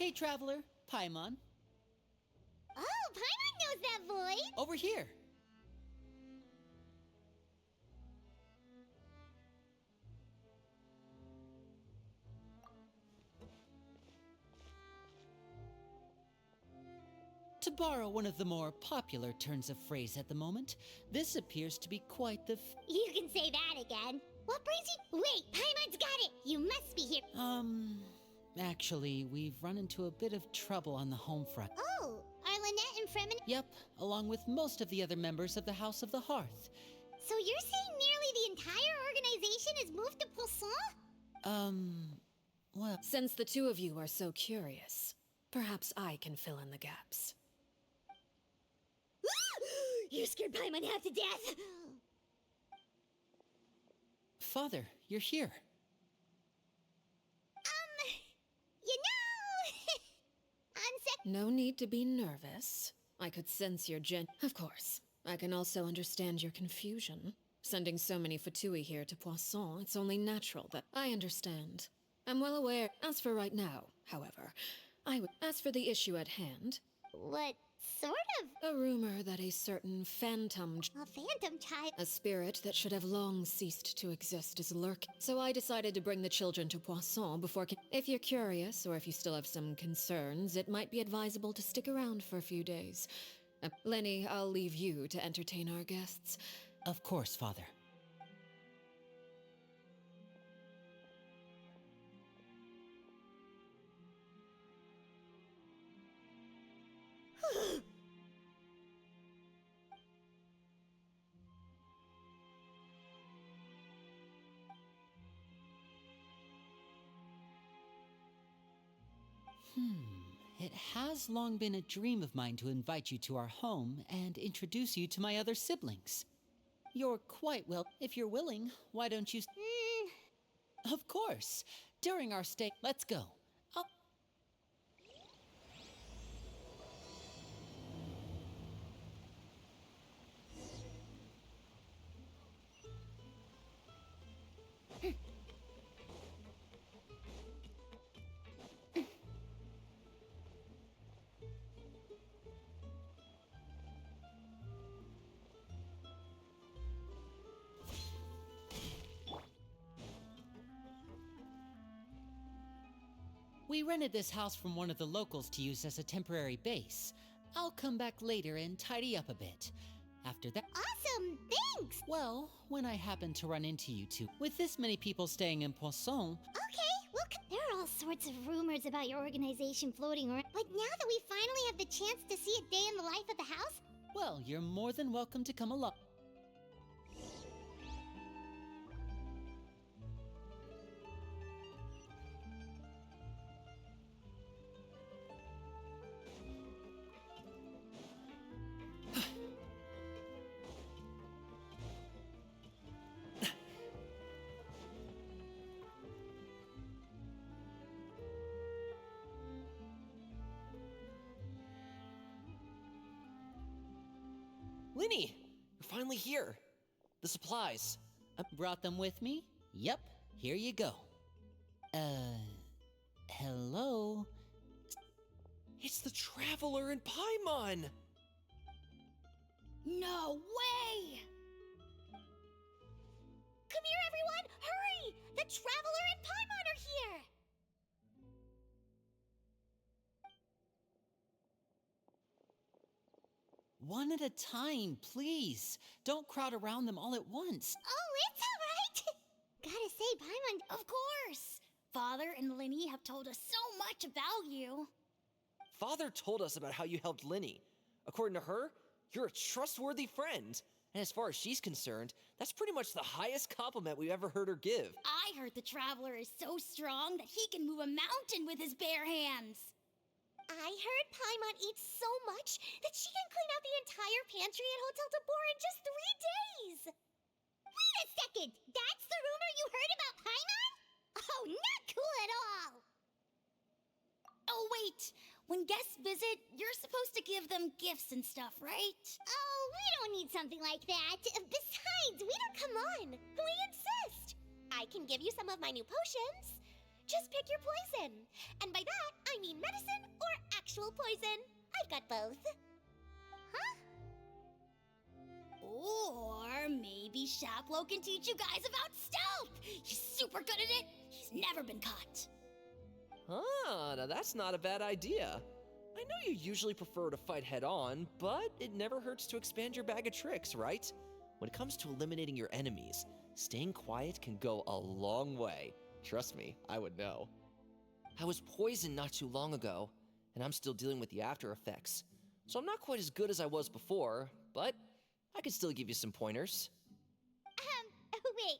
Hey, traveler, Paimon. Oh, Paimon knows that voice! Over here. To borrow one of the more popular turns of phrase at the moment, this appears to be quite the You can say that again. What brings you? Wait, Paimon's got it! You must be here. Actually, we've run into a bit of trouble on the home front. Oh, are Lynette and Fremen? Yep, along with most of the other members of the House of the Hearth. So you're saying nearly the entire organization has moved to Poisson? Well... Since the two of you are so curious, perhaps I can fill in the gaps. You scared Paimon half to death! Father, you're here. You know... I'm sick. No need to be nervous. I could sense your Of course, I can also understand your confusion. Sending so many Fatui here to Poisson, it's only natural that I understand. I'm well aware. As for right now, however, As for the issue at hand... What sort of? A rumor that a certain phantom... A phantom child? A spirit that should have long ceased to exist is lurking. So I decided to bring the children to Poisson before... If you're curious, or if you still have some concerns, it might be advisable to stick around for a few days. Lenny, I'll leave you to entertain our guests. Of course, Father. It has long been a dream of mine to invite you to our home and introduce you to my other siblings. You're quite well. If you're willing, why don't you... Of course. During our stay... Let's go. We rented this house from one of the locals to use as a temporary base. I'll come back later and tidy up a bit. After that... Awesome! Thanks! Well, when I happen to run into you two, with this many people staying in Poisson... Okay, well, there are all sorts of rumors about your organization floating around. But now that we finally have the chance to see a day in the life of the house... Well, you're more than welcome to come along. Linny, you're finally here. The supplies. Brought them with me? Yep, here you go. Hello? It's the Traveler and Paimon! No way! Come here, everyone! Hurry! The Traveler and Paimon are here! One at a time, please. Don't crowd around them all at once. Oh, it's all right! Gotta say, Paimon... Of course! Father and Linny have told us so much about you. Father told us about how you helped Linny. According to her, you're a trustworthy friend. And as far as she's concerned, that's pretty much the highest compliment we've ever heard her give. I heard the Traveler is so strong that he can move a mountain with his bare hands. I heard Paimon eats so much that she can clean out the entire pantry at Hotel de Boer in just 3 days! Wait a second! That's the rumor you heard about Paimon? Oh, not cool at all! Oh, wait! When guests visit, you're supposed to give them gifts and stuff, right? Oh, we don't need something like that. Besides, we don't come on. We insist. I can give you some of my new potions. Just pick your poison. And by that, I mean medicine or actual poison. I've got both. Huh? Or maybe Shaplo can teach you guys about stealth. He's super good at it. He's never been caught. Ah, now that's not a bad idea. I know you usually prefer to fight head-on, but it never hurts to expand your bag of tricks, right? When it comes to eliminating your enemies, staying quiet can go a long way. Trust me, I would know. I was poisoned not too long ago, and I'm still dealing with the after effects. So I'm not quite as good as I was before, but I can still give you some pointers. Wait,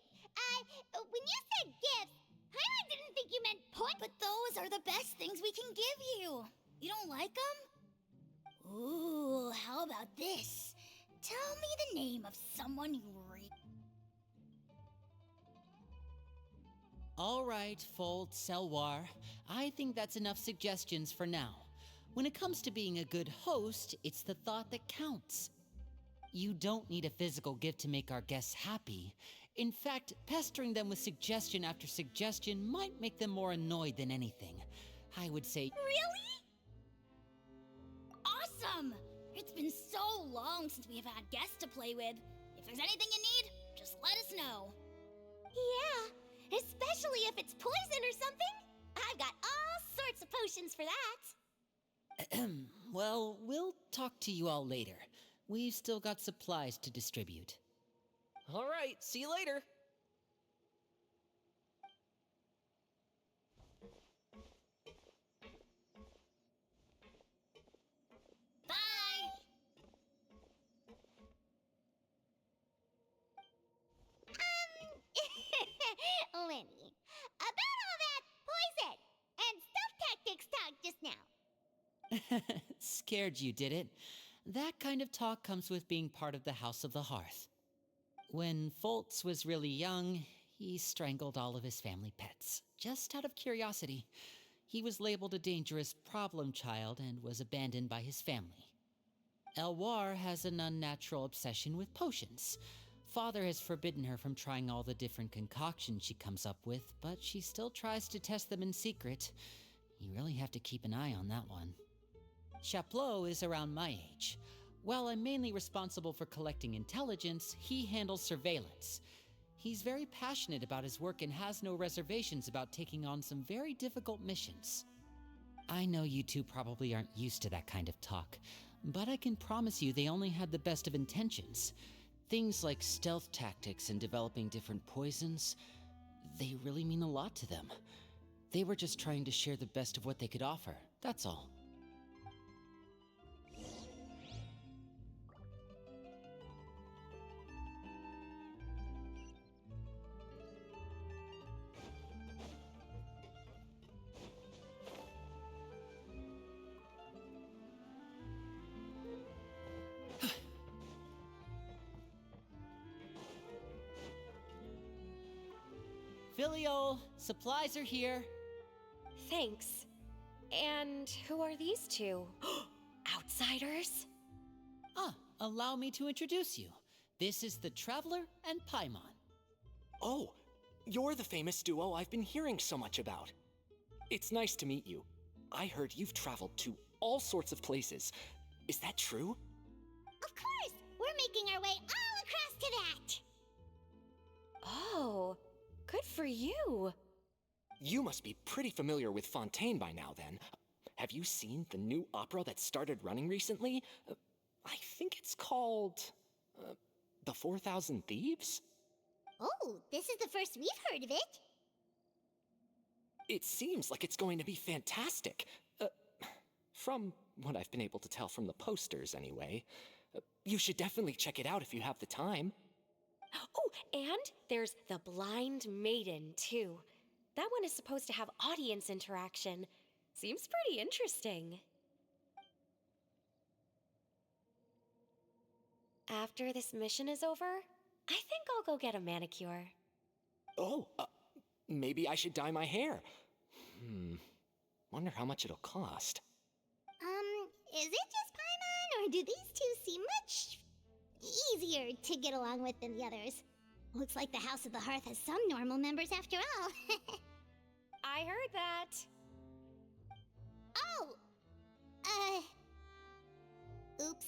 when you said gifts, I didn't think you meant point. But those are the best things we can give you. You don't like them? Ooh, how about this? Tell me the name of someone you All right, Fold, Selwar. I think that's enough suggestions for now. When it comes to being a good host, it's the thought that counts. You don't need a physical gift to make our guests happy. In fact, pestering them with suggestion after suggestion might make them more annoyed than anything. I would say, Really? Awesome! It's been so long since we have had guests to play with. If there's anything you need, just let us know. Yeah, especially if it's poison or something. I've got all sorts of potions for that. well, we'll talk to you all later. We've still got supplies to distribute. All right, see you later. Bye! Lenny, about all that poison and stealth tactics talk just now. Scared you, did it? That kind of talk comes with being part of the House of the Hearth. When Foltz was really young, he strangled all of his family pets, just out of curiosity. He was labeled a dangerous problem child and was abandoned by his family. Elwar has an unnatural obsession with potions. Father has forbidden her from trying all the different concoctions she comes up with, but she still tries to test them in secret. You really have to keep an eye on that one. Chaplot is around my age. While I'm mainly responsible for collecting intelligence, he handles surveillance. He's very passionate about his work and has no reservations about taking on some very difficult missions. I know you two probably aren't used to that kind of talk, but I can promise you they only had the best of intentions. Things like stealth tactics and developing different poisons, they really mean a lot to them. They were just trying to share the best of what they could offer, that's all. Filial, supplies are here. Thanks. And who are these two? Outsiders? Allow me to introduce you. This is the Traveler and Paimon. Oh, you're the famous duo I've been hearing so much about. It's nice to meet you. I heard you've traveled to all sorts of places. Is that true? Of course, we're making our way all across to that. Oh, good for you. You must be pretty familiar with Fontaine by now, then. Have you seen the new opera that started running recently? I think it's called... The 4,000 Thieves? Oh, this is the first we've heard of it. It seems like it's going to be fantastic. From what I've been able to tell from the posters, anyway. You should definitely check it out if you have the time. Oh, and there's The Blind Maiden, too. That one is supposed to have audience interaction. Seems pretty interesting. After this mission is over, I think I'll go get a manicure. Oh, maybe I should dye my hair. Wonder how much it'll cost. Is it just Paimon, or do these two seem much easier to get along with than the others? Looks like the House of the Hearth has some normal members after all. I heard that. Oh! Oops.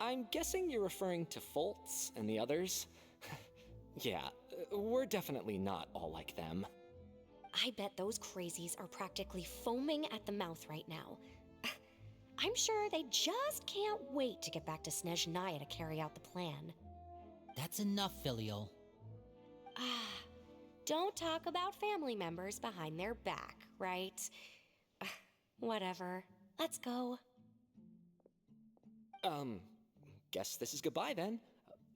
I'm guessing you're referring to Foltz and the others? Yeah, we're definitely not all like them. I bet those crazies are practically foaming at the mouth right now. I'm sure they just can't wait to get back to Snezhnaya to carry out the plan. That's enough, Filial. Don't talk about family members behind their back, right? Whatever. Let's go. Guess this is goodbye then.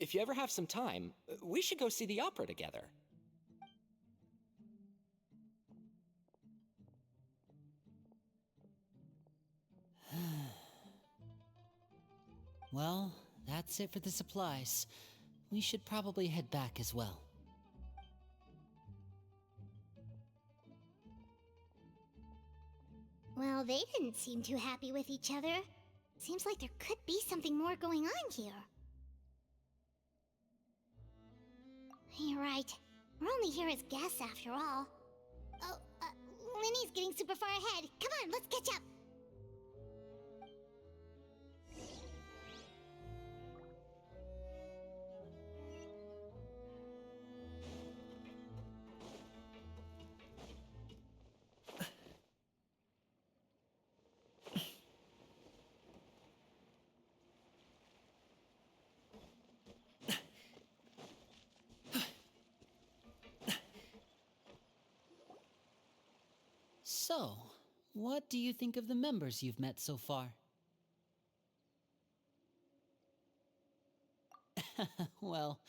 If you ever have some time, we should go see the opera together. Well, that's it for the supplies. We should probably head back as well. Well, they didn't seem too happy with each other. Seems like there could be something more going on here. You're right. We're only here as guests after all. Oh, Linny's getting super far ahead. Come on, let's catch up. So, what do you think of the members you've met so far? Well,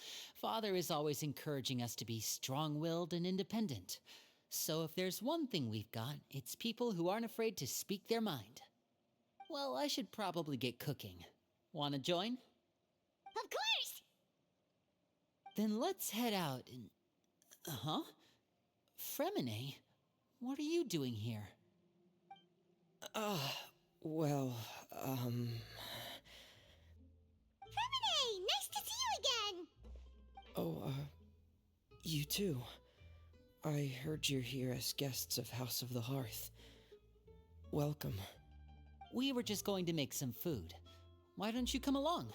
Father is always encouraging us to be strong-willed and independent. So if there's one thing we've got, it's people who aren't afraid to speak their mind. Well, I should probably get cooking. Wanna join? Of course! Then let's head out and... Huh? Fremine? What are you doing here? Well, Fremine! Nice to see you again! Oh, you too. I heard you're here as guests of House of the Hearth. Welcome. We were just going to make some food. Why don't you come along?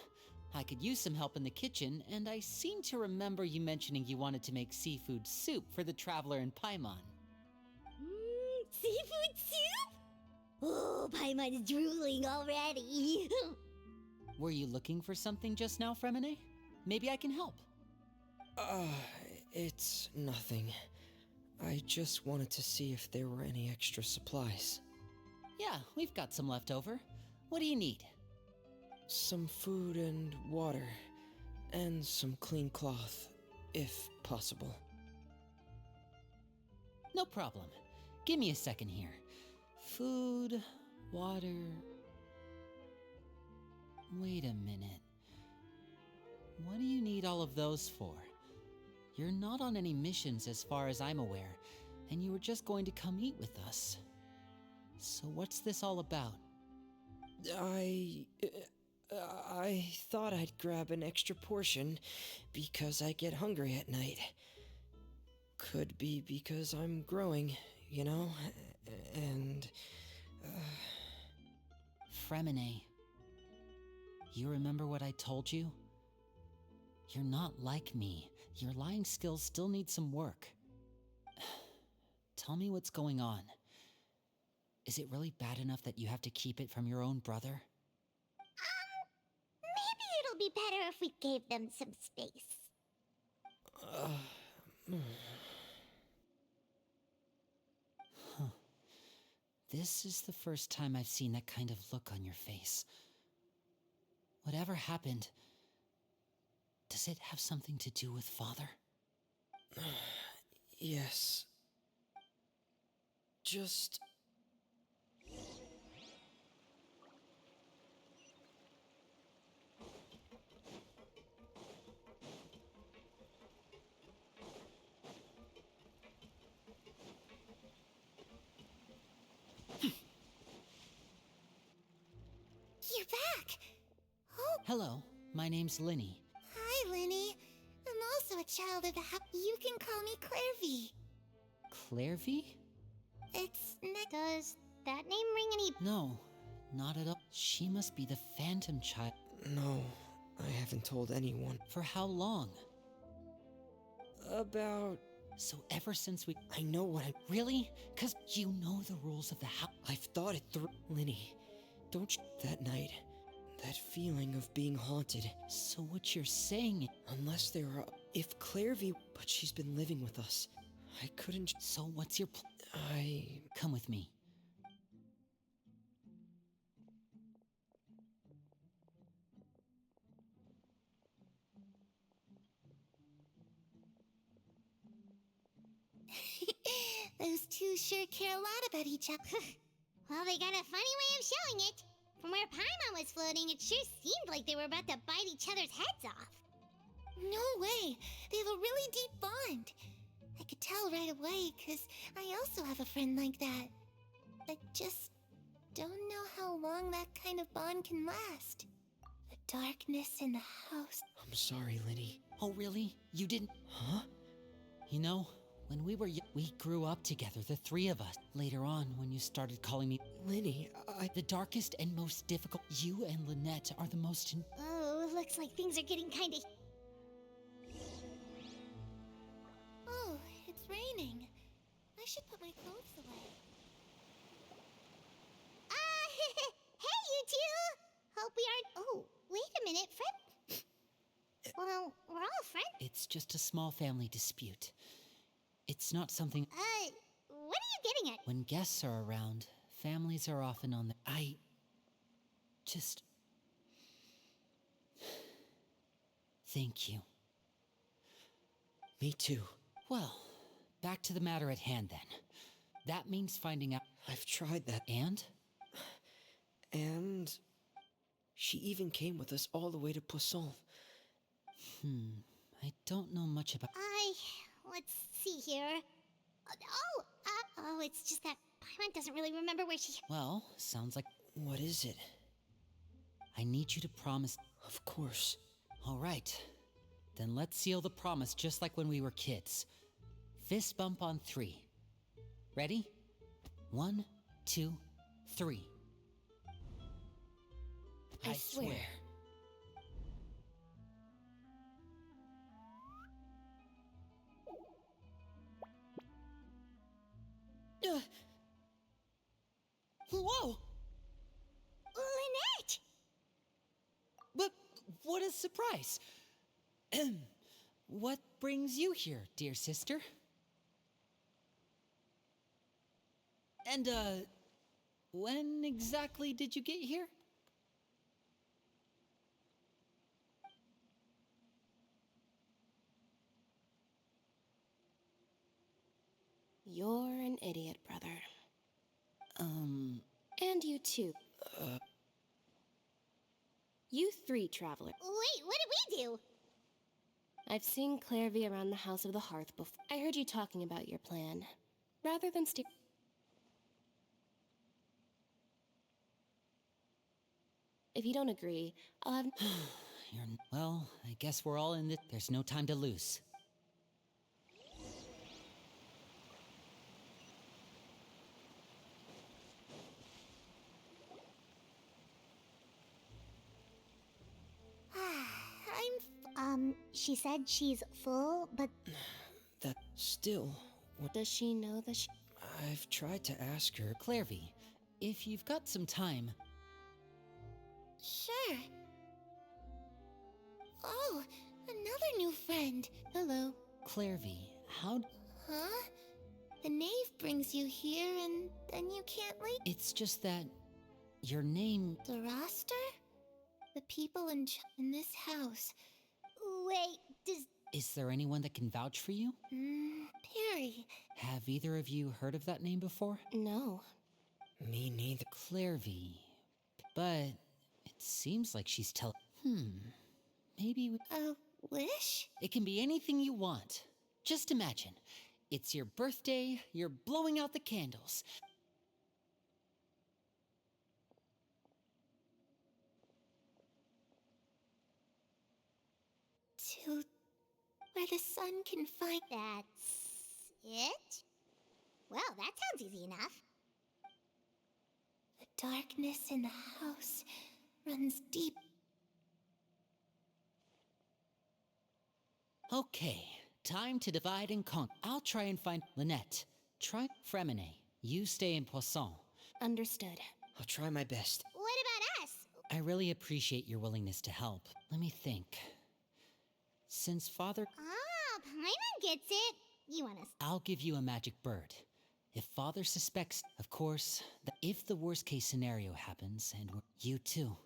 I could use some help in the kitchen, and I seem to remember you mentioning you wanted to make seafood soup for the traveler in Paimon. Seafood soup? Oh, Paimon's drooling already. Were you looking for something just now, Fremine? Maybe I can help. It's nothing. I just wanted to see if there were any extra supplies. Yeah, we've got some left over. What do you need? Some food and water, and some clean cloth, if possible. No problem. Give me a second here. Food, water... Wait a minute. What do you need all of those for? You're not on any missions as far as I'm aware, and you were just going to come eat with us. So what's this all about? I thought I'd grab an extra portion because I get hungry at night. Could be because I'm growing, you know? And... Fremine, you remember what I told you? You're not like me. Your lying skills still need some work. Tell me what's going on. Is it really bad enough that you have to keep it from your own brother? Maybe it'll be better if we gave them some space. This is the first time I've seen that kind of look on your face. Whatever happened, does it have something to do with Father? Yes. Just... You're back! Oh, Hello, my name's Linny. hi, Linny. I'm also a child of the house. You can call me Clairvy. Clairvy? Does that name ring any... No, not at all. She must be the Phantom Child. No, I haven't told anyone. For how long? About... So ever since we... I know what I... Really? 'Cause you know the rules of the house. I've thought it through. Linny, don't you... That night, that feeling of being haunted. So what you're saying... Unless there are... If Clairvy... But she's been living with us. I couldn't... So what's your Come with me. Those two sure care a lot about each other. Well, they got a funny way of showing it. From where Paimon was floating, it sure seemed like they were about to bite each other's heads off. No way! They have a really deep bond. I could tell right away, because I also have a friend like that. I just don't know how long that kind of bond can last. The darkness in the house. I'm sorry, Linny. Oh, really? You didn't... Huh? You know, when we were young, we grew up together, the three of us. Later on, when you started calling me... Linny, The darkest and most difficult... You and Lynette are the most... Oh, looks like things are getting kinda... Oh, it's raining. I should put my clothes away. Hey, you two! Hope we aren't... Oh, wait a minute, friend... Well, we're all friends. It's just a small family dispute. It's not something... What are you getting at? When guests are around, families are often on the... Just... Thank you. Me too. Well, back to the matter at hand then. That means finding out... I've tried that. And? And... She even came with us all the way to Poisson. I don't know much about... Let's see here. It's just that Paimon doesn't really remember where she... Well, sounds like... What is it? I need you to promise... Of course. All right. Then let's seal the promise just like when we were kids. Fist bump on 3. Ready? 1, 2, 3. I swear. Whoa! Lynette! But what a surprise! What brings you here, dear sister? And, when exactly did you get here? You're an idiot, brother. And you too. You 3 travelers. Wait, what did we do? I've seen Clairvy around the House of the Hearth before. I heard you talking about your plan. Rather than If you don't agree, I'll have... Well, I guess we're all in this. There's no time to lose. She said she's full, but... That still... What... Does she know that she... I've tried to ask her. Clairvy, if you've got some time... Sure. Oh, another new friend. Hello. Clairvy, how... Huh? The knave brings you here and then you can't leave? It's just that... Your name... The roster? The people in this house. Wait, Is there anyone that can vouch for you? Perry. Have either of you heard of that name before? No. Me neither. Clairvy. But it seems like she's maybe we... A wish? It can be anything you want. Just imagine. It's your birthday, you're blowing out the candles. To where the sun can find... That's it? Well, that sounds easy enough. darkness in the house runs deep. Okay, time to divide and conquer. I'll try and find Lynette. Try Fremine. You stay in Poisson. Understood. I'll try my best. What about us? I really appreciate your willingness to help. Let me think. Since Father... Ah, Paimon gets it. You want us? I'll give you a magic bird. If Father suspects, of course, if the worst case scenario happens, and you too.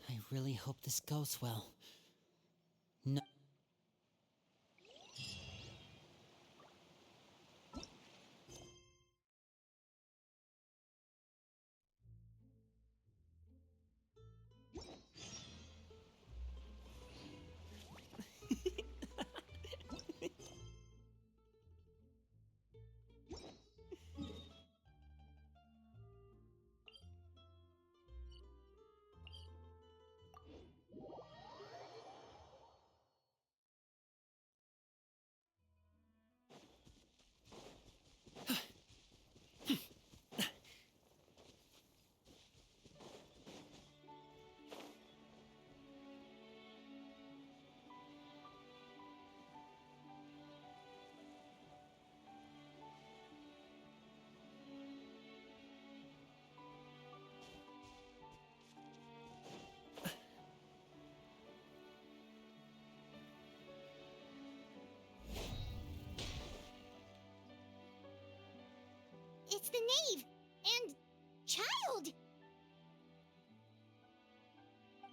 I really hope this goes well. No. It's the knave and child.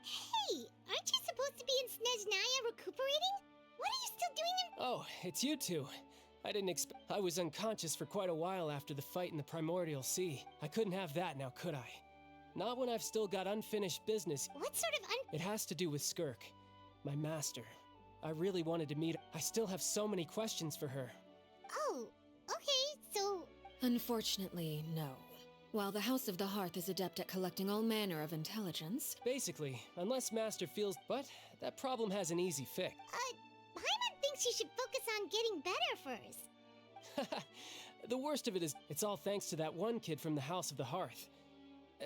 Hey, aren't you supposed to be in Snezhnaya recuperating? What are you still doing in... Oh, it's you two. I didn't expect. I was unconscious for quite a while after the fight in the Primordial Sea. I couldn't have that now, could I? Not when I've still got unfinished business. What sort of It has to do with Skirk, my master. I really wanted to meet her. I still have so many questions for her. Oh, okay, so... Unfortunately, no. While the House of the Hearth is adept at collecting all manner of intelligence... Basically, unless Master feels... But that problem has an easy fix. Paimon thinks you should focus on getting better first. The worst of it is, it's all thanks to that one kid from the House of the Hearth.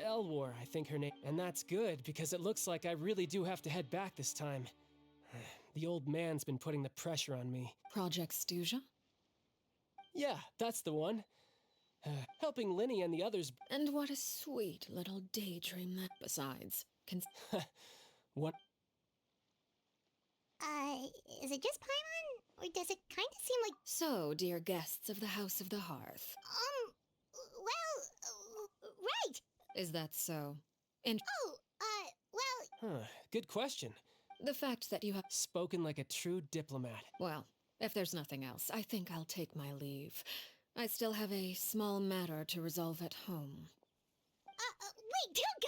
Elwar, I think her name. And that's good, because it looks like I really do have to head back this time. The old man's been putting the pressure on me. Project Stuja? Yeah, that's the one. Helping Linny and the others... And what a sweet little daydream that... Besides, What? Is it just Paimon? Or does it kind of seem like... So, dear guests of the House of the Hearth. Right! Is that so? Well... Good question. The fact that you have... Spoken like a true diplomat. Well, if there's nothing else, I think I'll take my leave. I still have a small matter to resolve at home. Wait, don't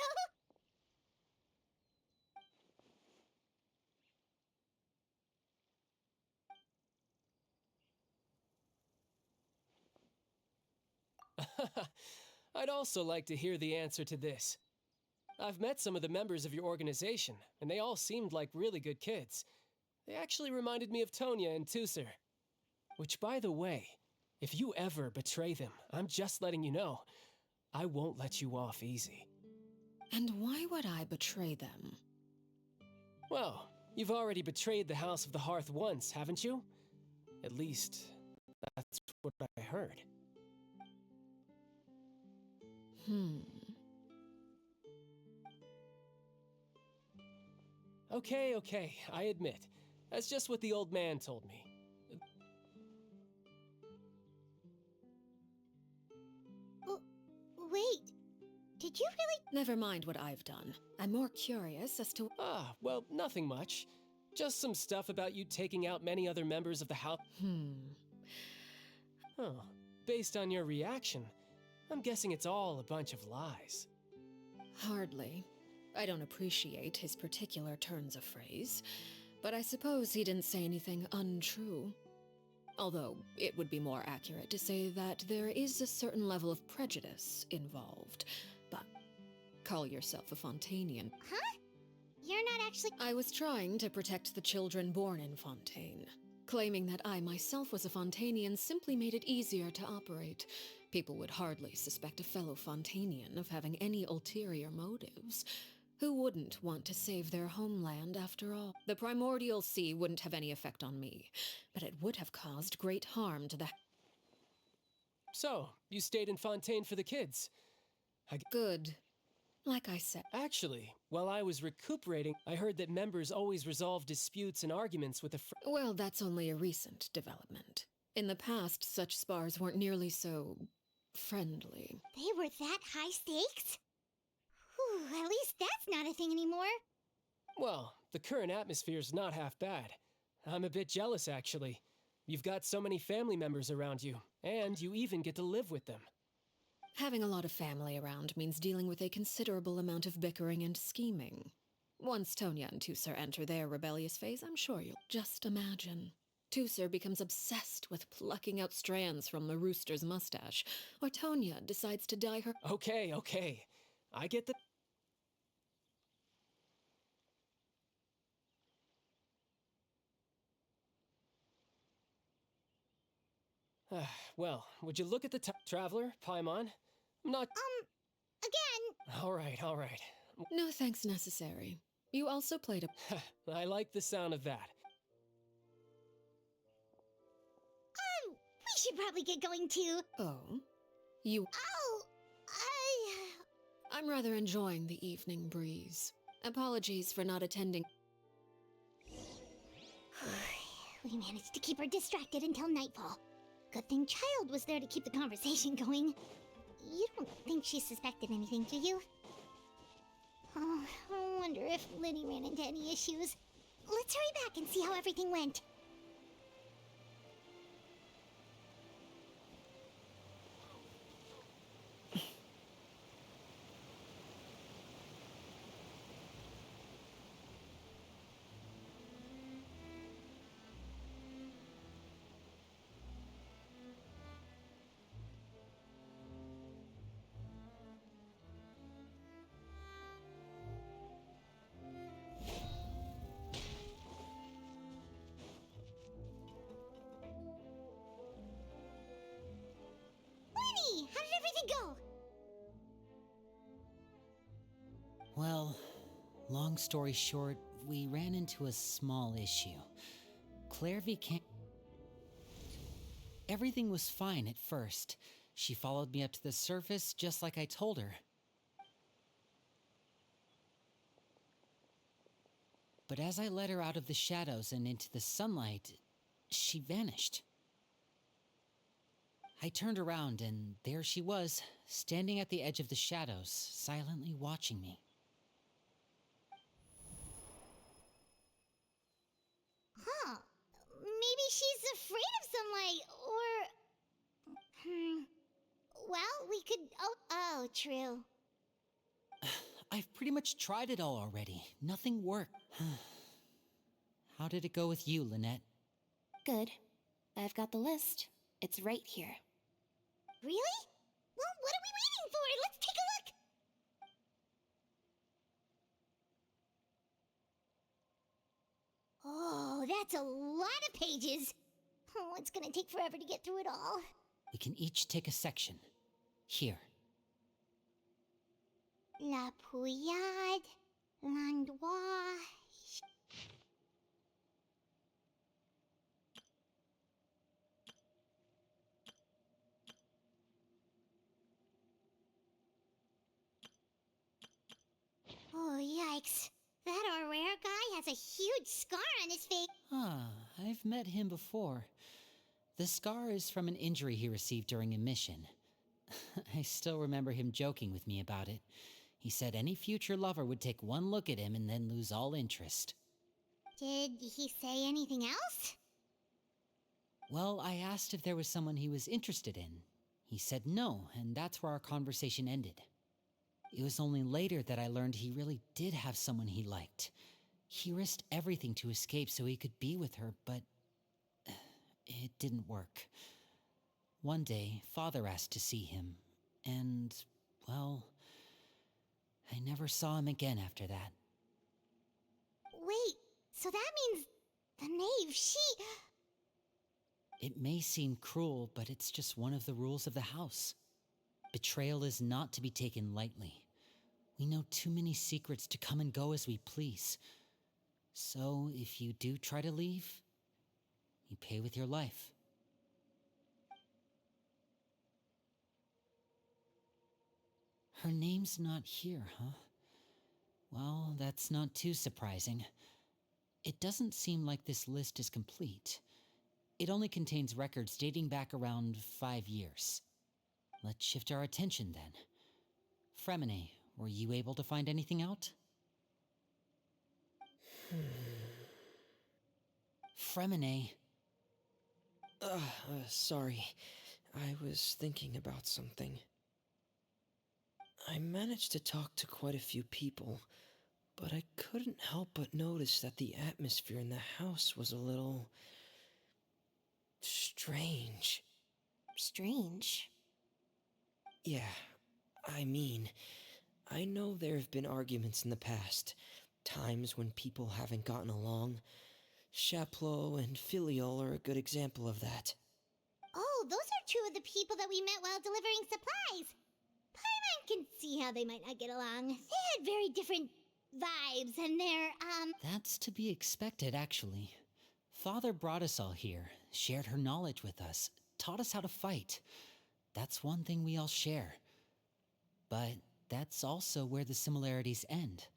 go! I'd also like to hear the answer to this. I've met some of the members of your organization, and they all seemed like really good kids. They actually reminded me of Tonya and Tusser. Which, by the way, if you ever betray them, I'm just letting you know, I won't let you off easy. And why would I betray them? Well, you've already betrayed the House of the Hearth once, haven't you? At least, that's what I heard. Okay, I admit. That's just what the old man told me. Wait, did you really... Never mind what I've done. I'm more curious as to... Well, nothing much. Just some stuff about you taking out many other members of the house. Oh, based on your reaction, I'm guessing it's all a bunch of lies. Hardly. I don't appreciate his particular turns of phrase, but I suppose he didn't say anything untrue. Although, it would be more accurate to say that there is a certain level of prejudice involved. But call yourself a Fontainian. Huh? You're not actually... I was trying to protect the children born in Fontaine. Claiming that I myself was a Fontanian simply made it easier to operate. People would hardly suspect a fellow Fontanian of having any ulterior motives. Who wouldn't want to save their homeland after all? The primordial sea wouldn't have any effect on me, but it would have caused great harm to the... So, you stayed in Fontaine for the kids. Good. Like I said. Actually, while I was recuperating, I heard that members always resolve disputes and arguments with a Well, that's only a recent development. In the past, such spars weren't nearly so... friendly. They were that high stakes? Whew, at least that's not a thing anymore. Well, the current atmosphere's not half bad. I'm a bit jealous, actually. You've got so many family members around you, and you even get to live with them. Having a lot of family around means dealing with a considerable amount of bickering and scheming. Once Tonya and Tusser enter their rebellious phase, I'm sure you'll just imagine. Tusser becomes obsessed with plucking out strands from the rooster's mustache, or Tonya decides to dye her... Okay. I get the... Well, would you look at the Traveler, Paimon? I'm not... Again? All right. No thanks necessary. You also played a... I like the sound of that. We should probably get going too. Oh? You... Oh, I'm rather enjoying the evening breeze. Apologies for not attending. We managed to keep her distracted until nightfall. Good thing Child was there to keep the conversation going. You don't think she suspected anything, do you? Oh, I wonder if Liddy ran into any issues. Let's hurry back and see how everything went. Liddy, how did everything go? Well, long story short, we ran into a small issue. Clairvy can't... Everything was fine at first. She followed me up to the surface just like I told her. But as I led her out of the shadows and into the sunlight, she vanished. I turned around and there she was, standing at the edge of the shadows, silently watching me. Huh. Maybe she's afraid of sunlight, or... Well, we could... Oh, true. I've pretty much tried it all already. Nothing worked. How did it go with you, Lynette? Good. I've got the list. It's right here. Really? Well, what are we waiting for? Let's take a look! Oh, that's a lot of pages. Oh, it's gonna take forever to get through it all. We can each take a section. Here. La Pouillade, L'Endroit... Oh, yikes. That our rare guy has a huge scar on his face. Ah, I've met him before. The scar is from an injury he received during a mission. I still remember him joking with me about it. He said any future lover would take one look at him and then lose all interest. Did he say anything else? Well, I asked if there was someone he was interested in. He said no, and that's where our conversation ended. It was only later that I learned he really did have someone he liked. He risked everything to escape so he could be with her, but it didn't work. One day, Father asked to see him, and, well, I never saw him again after that. Wait, so that means the knave, she... It may seem cruel, but it's just one of the rules of the house. Betrayal is not to be taken lightly. We know too many secrets to come and go as we please. So, if you do try to leave, you pay with your life. Her name's not here, huh? Well, that's not too surprising. It doesn't seem like this list is complete. It only contains records dating back around 5 years. Let's shift our attention then. Fremine, were you able to find anything out? Fremine. Sorry. I was thinking about something. I managed to talk to quite a few people, but I couldn't help but notice that the atmosphere in the house was a little strange. Strange. Yeah, I mean, I know there have been arguments in the past, times when people haven't gotten along. Chaplot and Filial are a good example of that. Oh, those are two of the people that we met while delivering supplies. Paimon can see how they might not get along. They had very different vibes, and they're, That's to be expected, actually. Father brought us all here, shared her knowledge with us, taught us how to fight. That's one thing we all share. But that's also where the similarities end.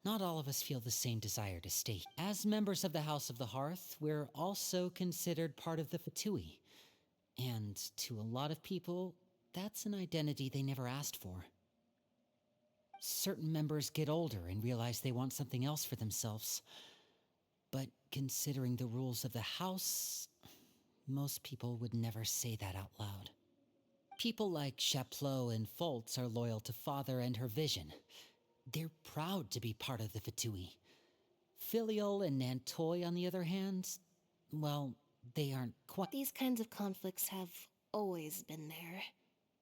Not all of us feel the same desire to stay. As members of the House of the Hearth, we're also considered part of the Fatui. And to a lot of people, that's an identity they never asked for. Certain members get older and realize they want something else for themselves. But considering the rules of the house, most people would never say that out loud. People like Chaplot and Foltz are loyal to Father and her vision. They're proud to be part of the Fatui. Filial and Nantoy, on the other hand, well, they aren't quite. These kinds of conflicts have always been there.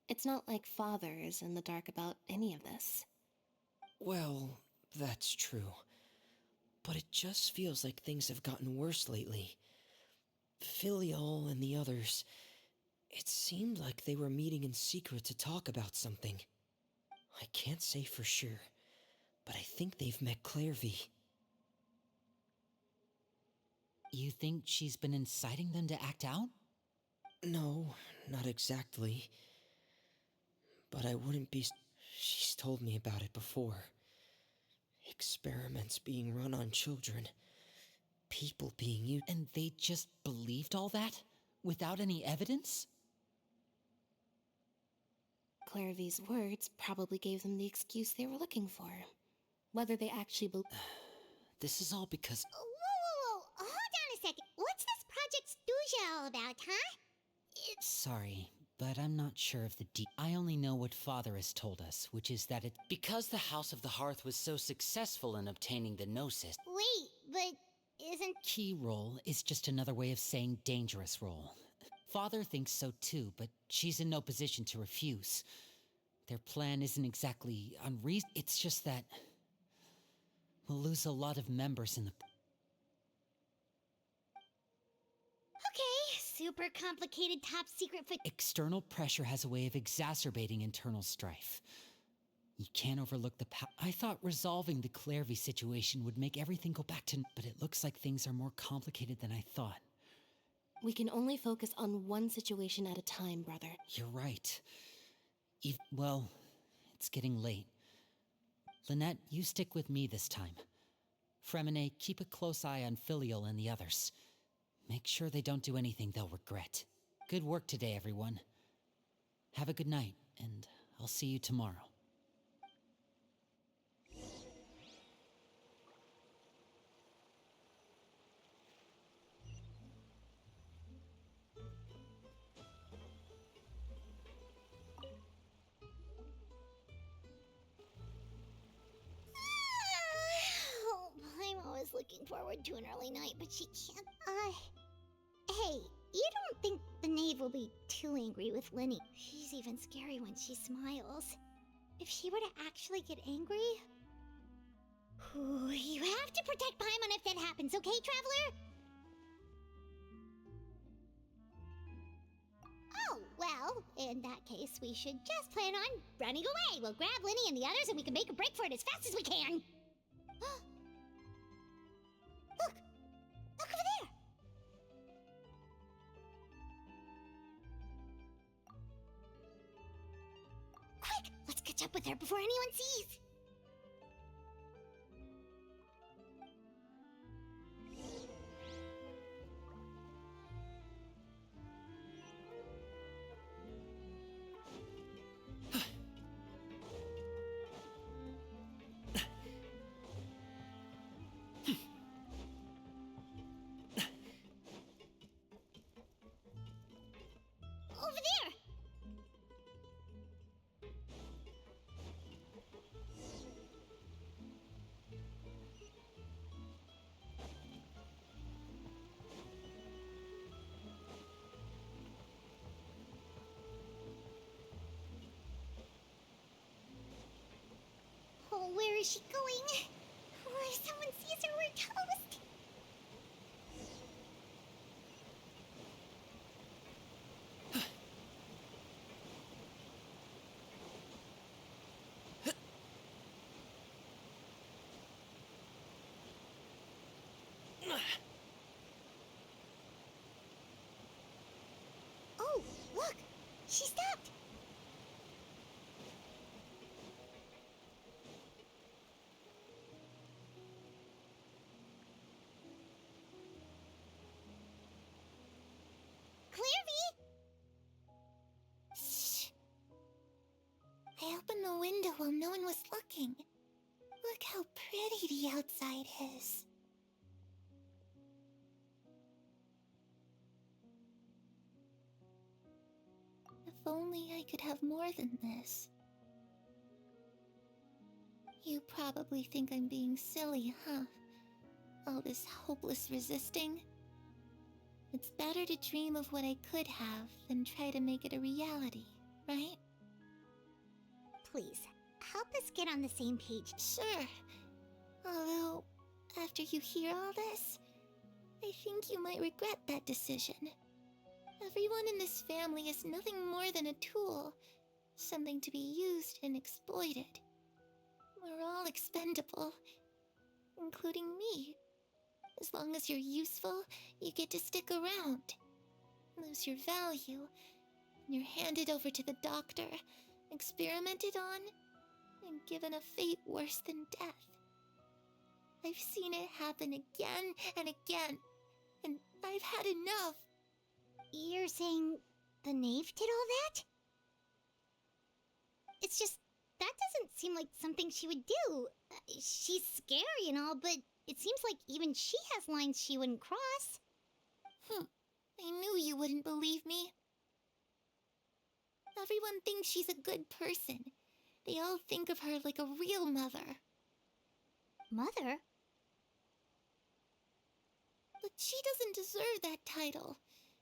It's not like Father is in the dark about any of this. Well, that's true. But it just feels like things have gotten worse lately. Filial and the others, it seemed like they were meeting in secret to talk about something. I can't say for sure, but I think they've met Clairvy. You think she's been inciting them to act out? No, not exactly. But I wouldn't be... She's told me about it before. Experiments being run on children. People being used... And they just believed all that? Without any evidence? Clairvy's words probably gave them the excuse they were looking for. Whether they actually This is all because... whoa. Hold on a second. What's this Project Stuja all about, huh? Sorry, but I'm not sure of the I only know what Father has told us, which is that because the House of the Hearth was so successful in obtaining the Gnosis... Wait, but isn't... Key role is just another way of saying dangerous role. Father thinks so too, but she's in no position to refuse. Their plan isn't exactly unreasonable. It's just that... we'll lose a lot of members in the... Okay, super complicated top secret for... External pressure has a way of exacerbating internal strife. You can't overlook the I thought resolving the Clairvy situation would make everything go back to... But it looks like things are more complicated than I thought. We can only focus on one situation at a time, brother. You're right. Well, it's getting late. Lynette, you stick with me this time. Fremine, keep a close eye on Filial and the others. Make sure they don't do anything they'll regret. Good work today, everyone. Have a good night, and I'll see you tomorrow. Oh, Paimon was looking forward to an early night, but she can't... Hey, you don't think the knave will be too angry with Linny? She's even scary when she smiles. If she were to actually get angry... Ooh, you have to protect Paimon if that happens, okay, Traveler? case, we should just plan on running away. We'll grab Linny and the others and we can make a break for it as fast as we can. Look! Look over there! Quick! Let's catch up with her before anyone sees! Over there! Oh, where is she going? Oh, if someone sees her, we're toast! Oh, look! She stopped! Clairvy! Shh! I opened the window while no one was looking. Look how pretty the outside is. If only I could have more than this. You probably think I'm being silly, huh? All this hopeless resisting. It's better to dream of what I could have than try to make it a reality, right? Please, help us get on the same page. Sure. Although, after you hear all this, I think you might regret that decision. Everyone in this family is nothing more than a tool, something to be used and exploited. We're all expendable, including me. As long as you're useful, you get to stick around. Lose your value, and you're handed over to the doctor, experimented on, and given a fate worse than death. I've seen it happen again and again, and I've had enough. You're saying the knave did all that? It's just, that doesn't seem like something she would do. She's scary and all, but it seems like even she has lines she wouldn't cross. I knew you wouldn't believe me. Everyone thinks she's a good person. They all think of her like a real mother. Mother? But she doesn't deserve that title.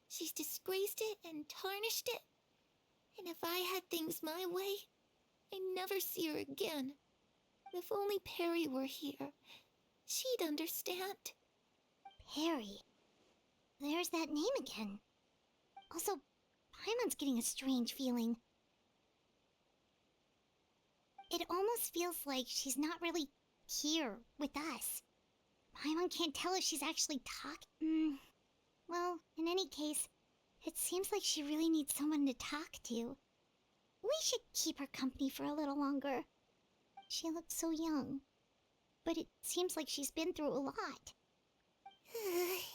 She's disgraced it and tarnished it. And if I had things my way, I'd never see her again. If only Perry were here, she'd understand. Perry? There's that name again. Also, Paimon's getting a strange feeling. It almost feels like she's not really here with us. Paimon can't tell if she's actually talking. Well, in any case, it seems like she really needs someone to talk to. We should keep her company for a little longer. She looks so young. But it seems like she's been through a lot.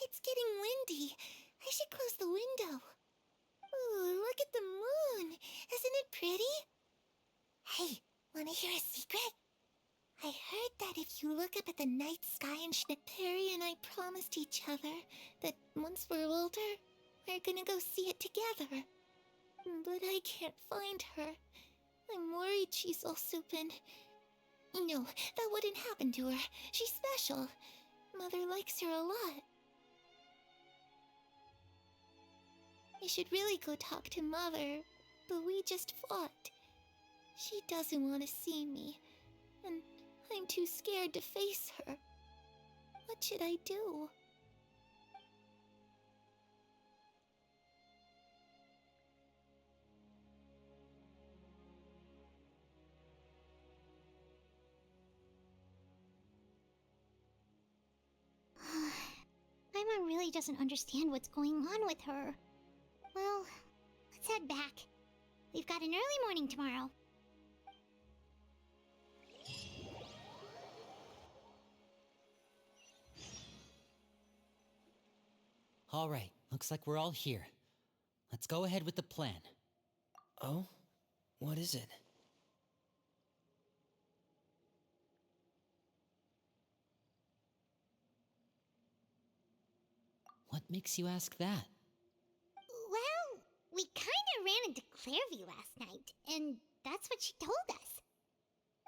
It's getting windy. I should close the window. Ooh, look at the moon. Isn't it pretty? Hey, wanna hear a secret? I heard that if you look up at the night sky and Perry and I promised each other that once we're older, we're gonna go see it together. But I can't find her. I'm worried she's also been... No, that wouldn't happen to her. She's special. Mother likes her a lot. I should really go talk to Mother, but we just fought. She doesn't want to see me, and I'm too scared to face her. What should I do? doesn't understand what's going on with her. Well, let's head back. We've got an early morning tomorrow. All right, looks like we're all here. Let's go ahead with the plan. Oh? What is it? What makes you ask that? Well, we kinda ran into Clairvy last night, and that's what she told us.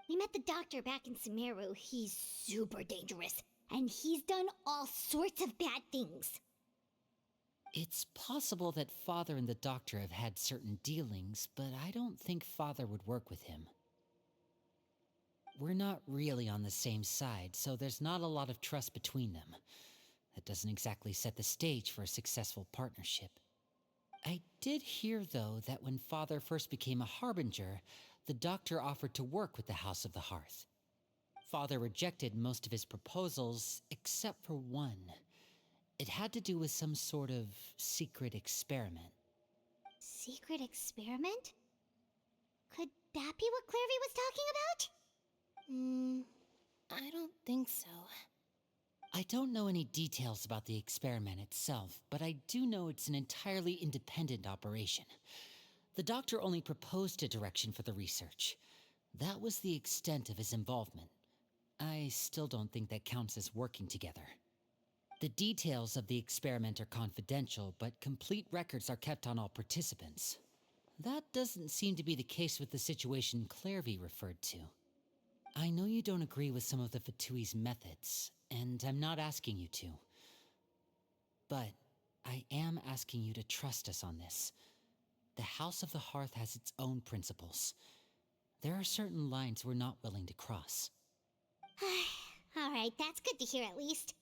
We met the doctor back in Sumeru. He's super dangerous, and he's done all sorts of bad things. It's possible that Father and the Doctor have had certain dealings, but I don't think Father would work with him. We're not really on the same side, so there's not a lot of trust between them. That doesn't exactly set the stage for a successful partnership. I did hear, though, that when Father first became a Harbinger, the Doctor offered to work with the House of the Hearth. Father rejected most of his proposals, except for one. It had to do with some sort of secret experiment. Secret experiment? Could that be what Clairvy was talking about? I don't think so. I don't know any details about the experiment itself, but I do know it's an entirely independent operation. The Doctor only proposed a direction for the research. That was the extent of his involvement. I still don't think that counts as working together. The details of the experiment are confidential, but complete records are kept on all participants. That doesn't seem to be the case with the situation Clairvy referred to. I know you don't agree with some of the Fatui's methods, and I'm not asking you to. But I am asking you to trust us on this. The House of the Hearth has its own principles. There are certain lines we're not willing to cross. Alright, that's good to hear at least.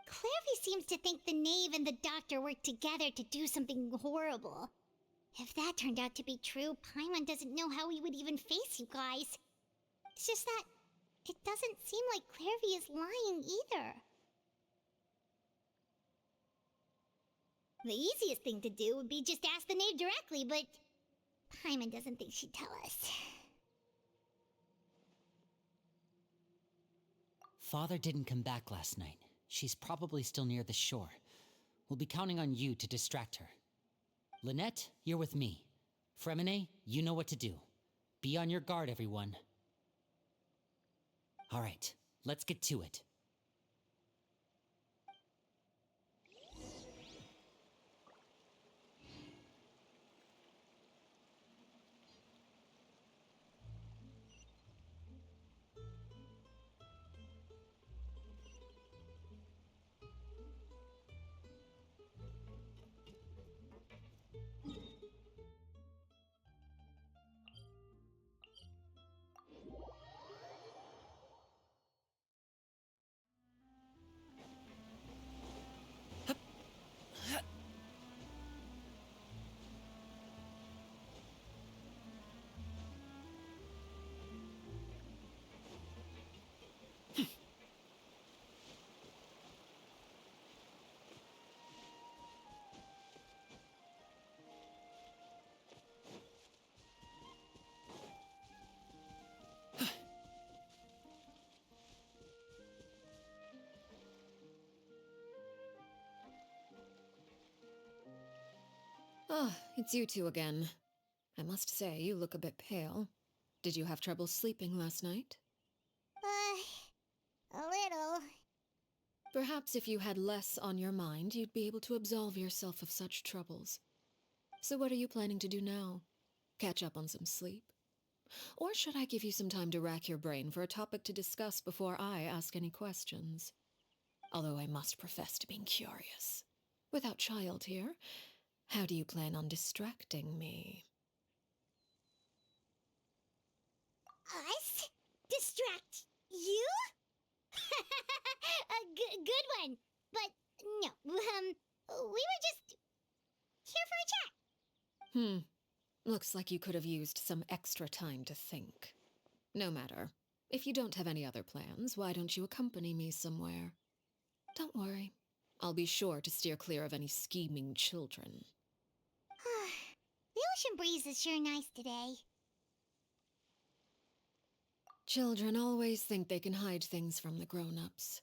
Clairvy seems to think the Knave and the Doctor worked together to do something horrible. If that turned out to be true, Paimon doesn't know how he would even face you guys. It's just that it doesn't seem like Clairvy is lying either. The easiest thing to do would be just ask the Knave directly, but Paimon doesn't think she'd tell us. Father didn't come back last night. She's probably still near the shore. We'll be counting on you to distract her. Lynette, you're with me. Fremine, you know what to do. Be on your guard, everyone. All right, let's get to it. Ah, it's you two again. I must say, you look a bit pale. Did you have trouble sleeping last night? A little. Perhaps if you had less on your mind, you'd be able to absolve yourself of such troubles. So what are you planning to do now? Catch up on some sleep? Or should I give you some time to rack your brain for a topic to discuss before I ask any questions? Although I must profess to being curious. Without child here, how do you plan on distracting me? Us? Distract you? A good one. But no, we were just here for a chat. Looks like you could have used some extra time to think. No matter. If you don't have any other plans, why don't you accompany me somewhere? Don't worry. I'll be sure to steer clear of any scheming children. The ocean breeze is sure nice today. Children always think they can hide things from the grown-ups,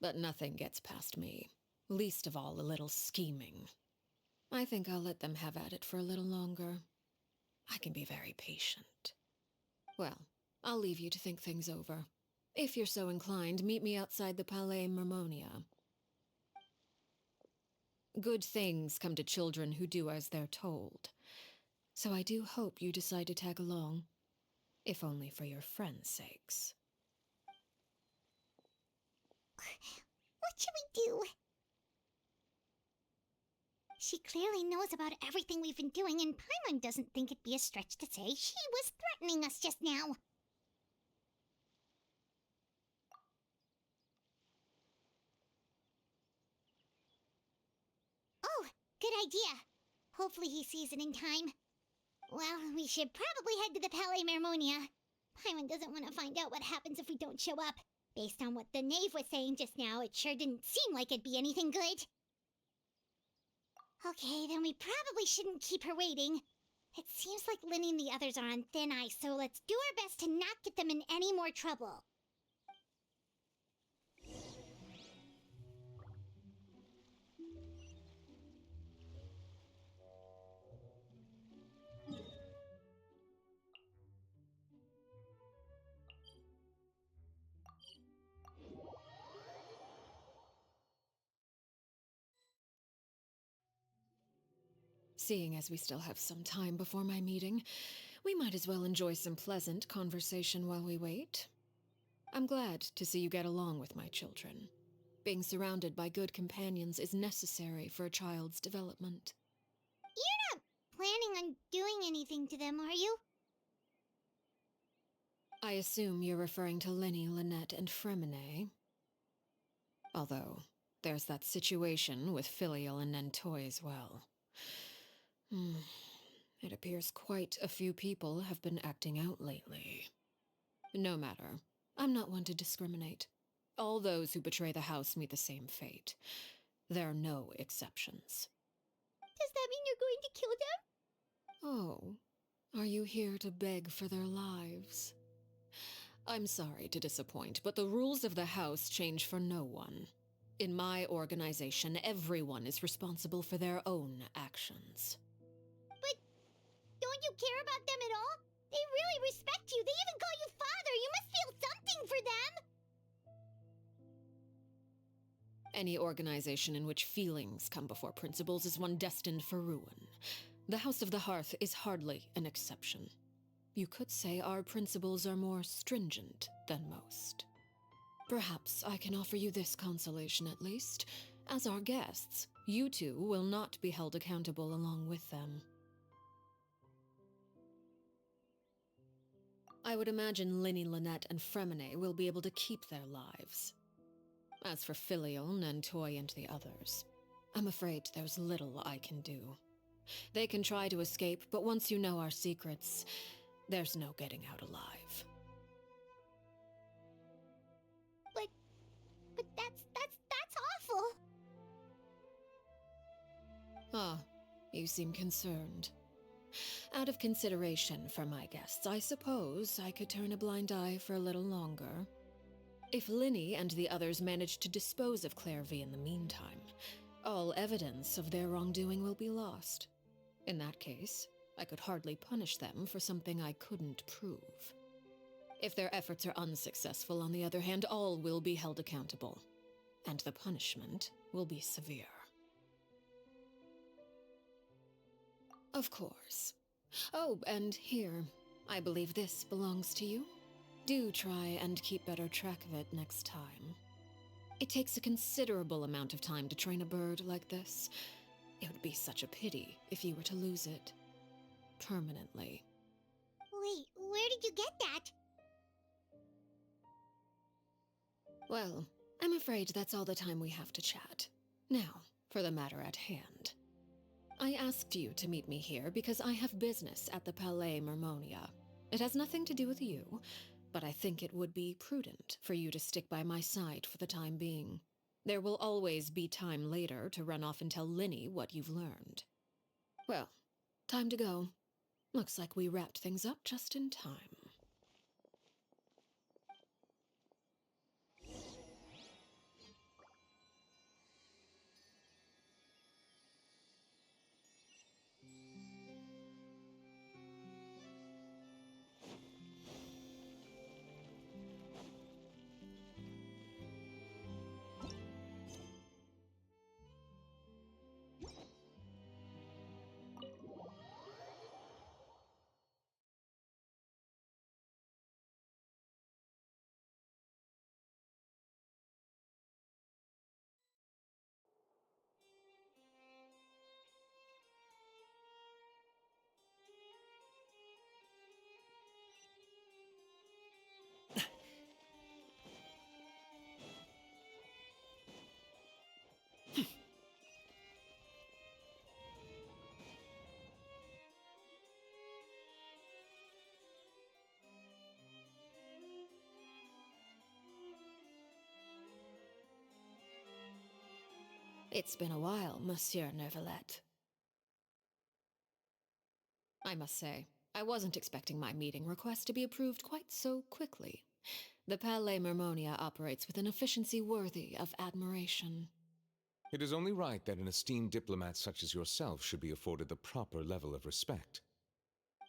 but nothing gets past me, least of all a little scheming. I think I'll let them have at it for a little longer. I can be very patient. Well, I'll leave you to think things over. If you're so inclined, meet me outside the Palais Mermonia. Good things come to children who do as they're told. So I do hope you decide to tag along, if only for your friends' sakes. What should we do? She clearly knows about everything we've been doing, and Paimon doesn't think it'd be a stretch to say she was threatening us just now. Oh, good idea. Hopefully he sees it in time. Well, we should probably head to the Palais Mermonia. Paimon doesn't want to find out what happens if we don't show up. Based on what the knave was saying just now, it sure didn't seem like it'd be anything good. Okay, then we probably shouldn't keep her waiting. It seems like Linny and the others are on thin ice, so let's do our best to not get them in any more trouble. Seeing as we still have some time before my meeting, we might as well enjoy some pleasant conversation while we wait. I'm glad to see you get along with my children. Being surrounded by good companions is necessary for a child's development. You're not planning on doing anything to them, are you? I assume you're referring to Linny, Lynette, and Fremine. Although, there's that situation with Filial and Nentoy as well. It appears quite a few people have been acting out lately. No matter. I'm not one to discriminate. All those who betray the house meet the same fate. There are no exceptions. Does that mean you're going to kill them? Oh, are you here to beg for their lives? I'm sorry to disappoint, but the rules of the house change for no one. In my organization, everyone is responsible for their own actions. But don't you care about them at all? They really respect you. They even call you father. You must feel something for them. Any organization in which feelings come before principles is one destined for ruin. The House of the Hearth is hardly an exception. You could say our principles are more stringent than most. Perhaps I can offer you this consolation at least. As our guests, you two will not be held accountable along with them. I would imagine Linny, Lynette, and Fremine will be able to keep their lives. As for Filial, Nentoy, and the others, I'm afraid there's little I can do. They can try to escape, but once you know our secrets, there's no getting out alive. But that's awful. Ah, you seem concerned. Out of consideration for my guests, I suppose I could turn a blind eye for a little longer. If Linny and the others manage to dispose of Clairvy in the meantime, all evidence of their wrongdoing will be lost. In that case, I could hardly punish them for something I couldn't prove. If their efforts are unsuccessful, on the other hand, all will be held accountable, and the punishment will be severe. Of course. Oh, and here, I believe this belongs to you. Do try and keep better track of it next time. It takes a considerable amount of time to train a bird like this. It would be such a pity if you were to lose it. Permanently. Wait, where did you get that? Well, I'm afraid that's all the time we have to chat. Now, for the matter at hand. I asked you to meet me here because I have business at the Palais Mermonia. It has nothing to do with you, but I think it would be prudent for you to stick by my side for the time being. There will always be time later to run off and tell Linny what you've learned. Well, time to go. Looks like we wrapped things up just in time. It's been a while, Monsieur Neuvillette. I must say, I wasn't expecting my meeting request to be approved quite so quickly. The Palais Mermonia operates with an efficiency worthy of admiration. It is only right that an esteemed diplomat such as yourself should be afforded the proper level of respect.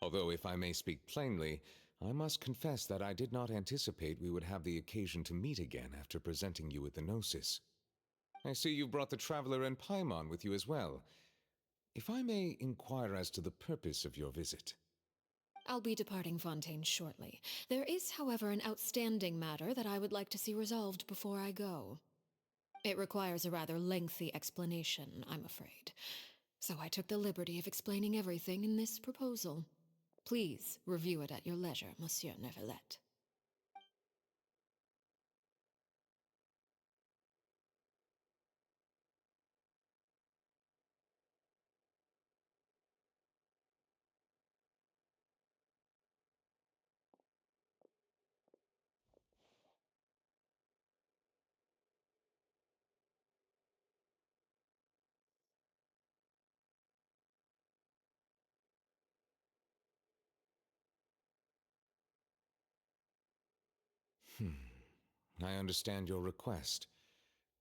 Although, if I may speak plainly, I must confess that I did not anticipate we would have the occasion to meet again after presenting you with the Gnosis. I see you brought the Traveler and Paimon with you as well. If I may inquire as to the purpose of your visit. I'll be departing Fontaine shortly. There is, however, an outstanding matter that I would like to see resolved before I go. It requires a rather lengthy explanation, I'm afraid. So I took the liberty of explaining everything in this proposal. Please review it at your leisure, Monsieur Neuvillette. I understand your request.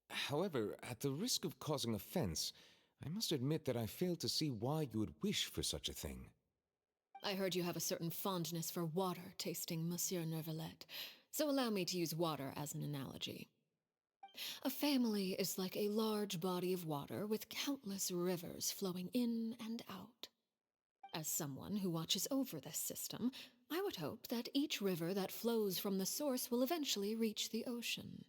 However, at the risk of causing offense, I must admit that I fail to see why you would wish for such a thing. I heard you have a certain fondness for water tasting, Monsieur Neuvillette, so allow me to use water as an analogy. A family is like a large body of water with countless rivers flowing in and out. As someone who watches over this system, I would hope that each river that flows from the source will eventually reach the ocean.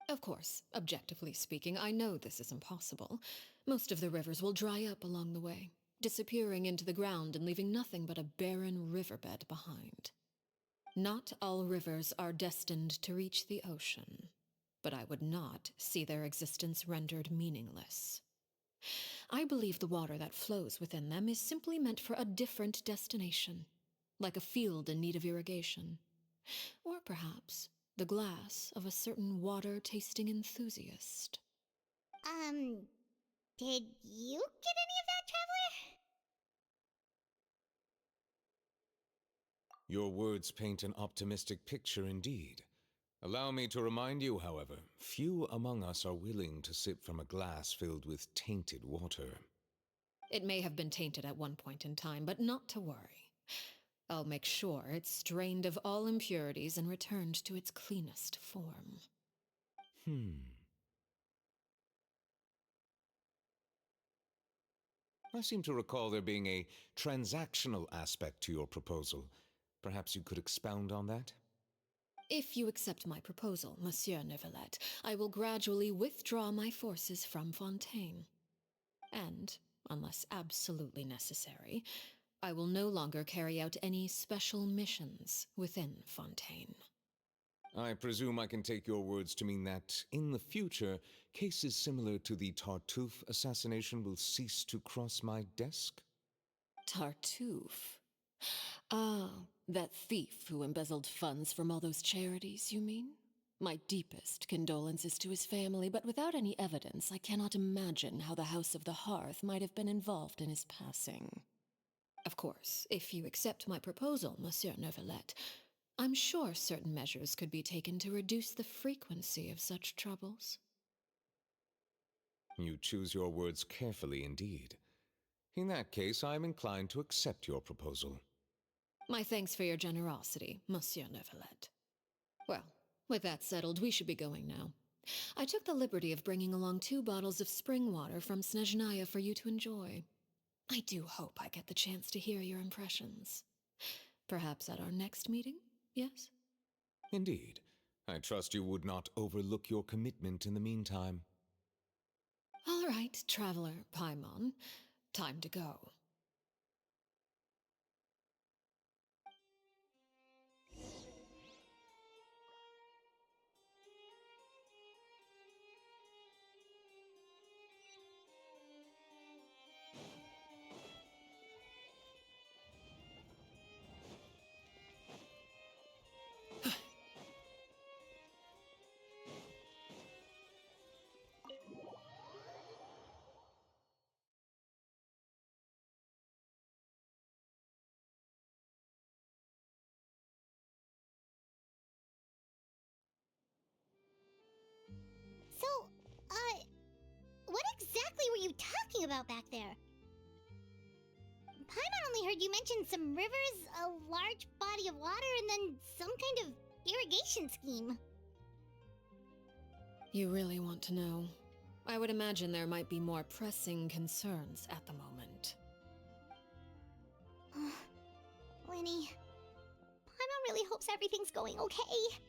Of course, objectively speaking, I know this is impossible. Most of the rivers will dry up along the way, disappearing into the ground and leaving nothing but a barren riverbed behind. Not all rivers are destined to reach the ocean, but I would not see their existence rendered meaningless. I believe the water that flows within them is simply meant for a different destination, like a field in need of irrigation. Or perhaps the glass of a certain water-tasting enthusiast. Did you get any of that, Traveler? Your words paint an optimistic picture indeed. Allow me to remind you, however, few among us are willing to sip from a glass filled with tainted water. It may have been tainted at one point in time, but not to worry. I'll make sure it's strained of all impurities and returned to its cleanest form. I seem to recall there being a transactional aspect to your proposal. Perhaps you could expound on that? If you accept my proposal, Monsieur Neuvillette, I will gradually withdraw my forces from Fontaine. And, unless absolutely necessary, I will no longer carry out any special missions within Fontaine. I presume I can take your words to mean that, in the future, cases similar to the Tartuffe assassination will cease to cross my desk? Tartuffe? Ah, that thief who embezzled funds from all those charities, you mean? My deepest condolences to his family, but without any evidence, I cannot imagine how the House of the Hearth might have been involved in his passing. Of course, if you accept my proposal, Monsieur Neuvillette, I'm sure certain measures could be taken to reduce the frequency of such troubles. You choose your words carefully indeed. In that case, I am inclined to accept your proposal. My thanks for your generosity, Monsieur Neuvillette. Well, with that settled, we should be going now. I took the liberty of bringing along 2 bottles of spring water from Snezhnaya for you to enjoy. I do hope I get the chance to hear your impressions. Perhaps at our next meeting, yes? Indeed. I trust you would not overlook your commitment in the meantime. All right, Traveler Paimon. Time to go. So, what exactly were you talking about back there? Paimon only heard you mention some rivers, a large body of water, and then some kind of irrigation scheme. You really want to know? I would imagine there might be more pressing concerns at the moment. Lenny, Paimon really hopes everything's going okay.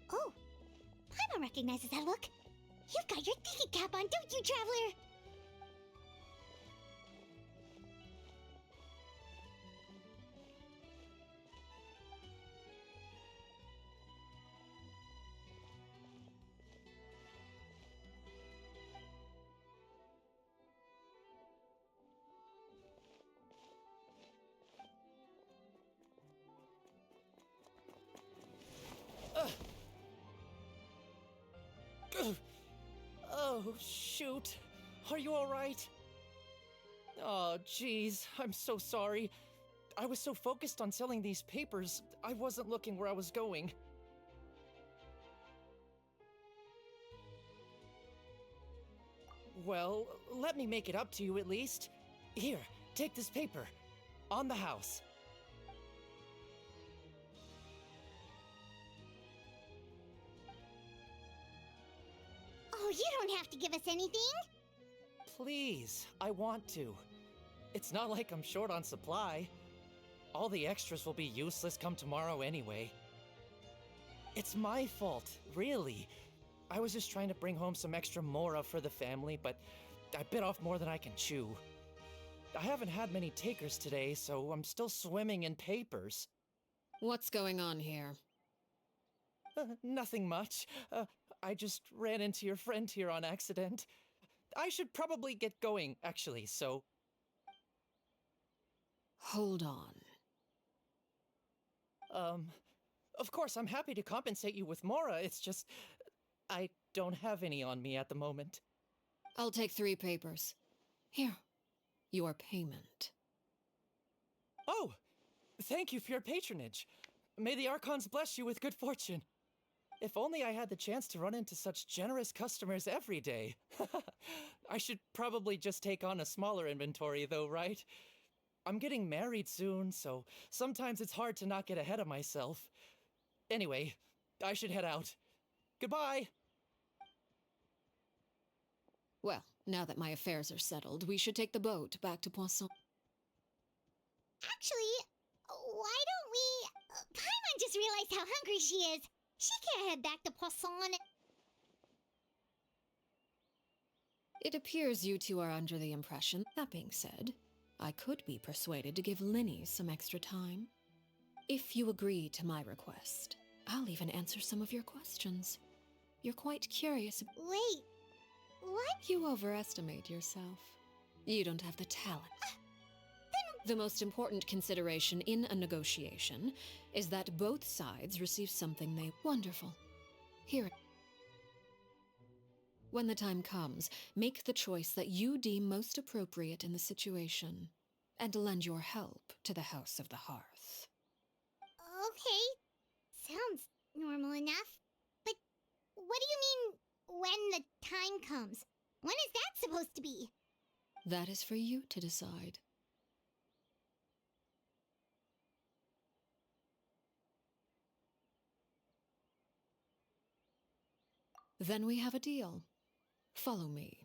Oh, Paimon recognizes that look. You've got your thinking cap on, don't you, Traveler? Oh, shoot. Are you alright? Oh, jeez. I'm so sorry. I was so focused on selling these papers, I wasn't looking where I was going. Well, let me make it up to you at least. Here, take this paper. On the house. Oh, you don't have to give us anything. Please, I want to. It's not like I'm short on supply. All the extras will be useless come tomorrow anyway. It's my fault, really. I was just trying to bring home some extra mora for the family, but I bit off more than I can chew. I haven't had many takers today, so I'm still swimming in papers. What's going on here? Nothing much. I just ran into your friend here on accident. I should probably get going, actually, so... Hold on. Of course, I'm happy to compensate you with mora, it's just... I don't have any on me at the moment. I'll take 3 papers. Here. Your payment. Oh! Thank you for your patronage. May the Archons bless you with good fortune. If only I had the chance to run into such generous customers every day. I should probably just take on a smaller inventory though, right? I'm getting married soon, so sometimes it's hard to not get ahead of myself. Anyway, I should head out. Goodbye! Well, now that my affairs are settled, we should take the boat back to Poisson. Actually, why don't we... Paimon just realized how hungry she is. She can't head back to Poisson. It appears you two are under the impression. That being said, I could be persuaded to give Linny some extra time. If you agree to my request, I'll even answer some of your questions. You're quite curious. Wait, what? You overestimate yourself. You don't have the talent. Then The most important consideration in a negotiation is that both sides receive something they wonderful. Here. When the time comes, make the choice that you deem most appropriate in the situation, and lend your help to the House of the Hearth. Okay. Sounds normal enough. But what do you mean, when the time comes? When is that supposed to be? That is for you to decide. Then we have a deal. Follow me.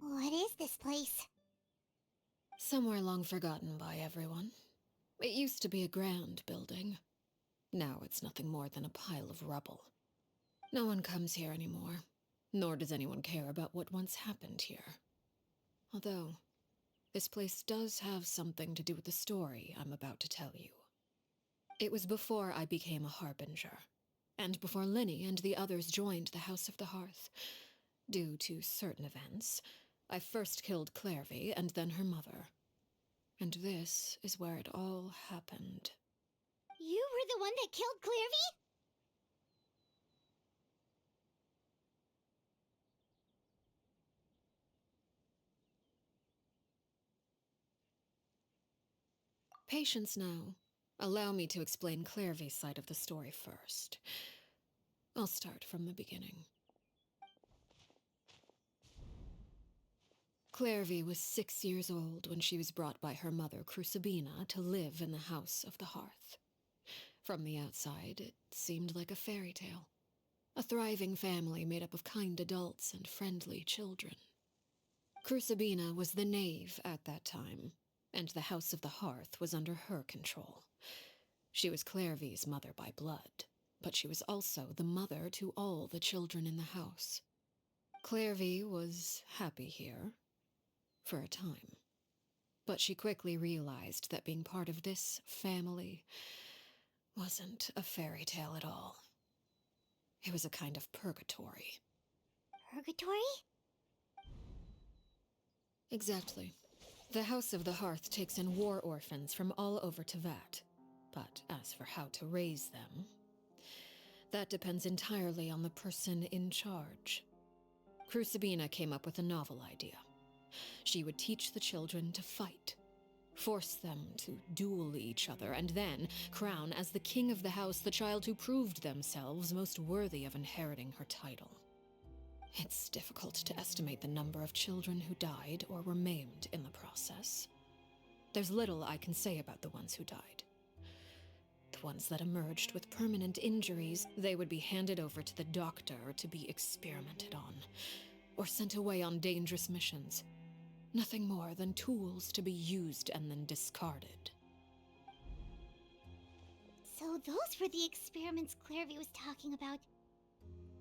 What is this place? Somewhere long forgotten by everyone. It used to be a grand building. Now it's nothing more than a pile of rubble. No one comes here anymore, nor does anyone care about what once happened here. Although, this place does have something to do with the story I'm about to tell you. It was before I became a Harbinger, and before Linny and the others joined the House of the Hearth. Due to certain events, I first killed Clairvy and then her mother. And this is where it all happened. You were the one that killed Clairvy? Patience now. Allow me to explain Clairvy's side of the story first. I'll start from the beginning. Clairvy was 6 years old when she was brought by her mother, Crucibina, to live in the House of the Hearth. From the outside, it seemed like a fairy tale. A thriving family made up of kind adults and friendly children. Crucibina was the knave at that time, and the House of the Hearth was under her control. She was Clairvy's mother by blood, but she was also the mother to all the children in the house. Clairvy was happy here, for a time. But she quickly realized that being part of this family wasn't a fairy tale at all. It was a kind of purgatory. Purgatory? Exactly. The House of the Hearth takes in war orphans from all over Tevat. But as for how to raise them, that depends entirely on the person in charge. Crucibina came up with a novel idea. She would teach the children to fight, force them to duel each other, and then crown as the king of the house the child who proved themselves most worthy of inheriting her title. It's difficult to estimate the number of children who died or were maimed in the process. There's little I can say about the ones who died. The ones that emerged with permanent injuries, they would be handed over to the doctor to be experimented on, or sent away on dangerous missions. Nothing more than tools to be used and then discarded. So those were the experiments Clairvy was talking about.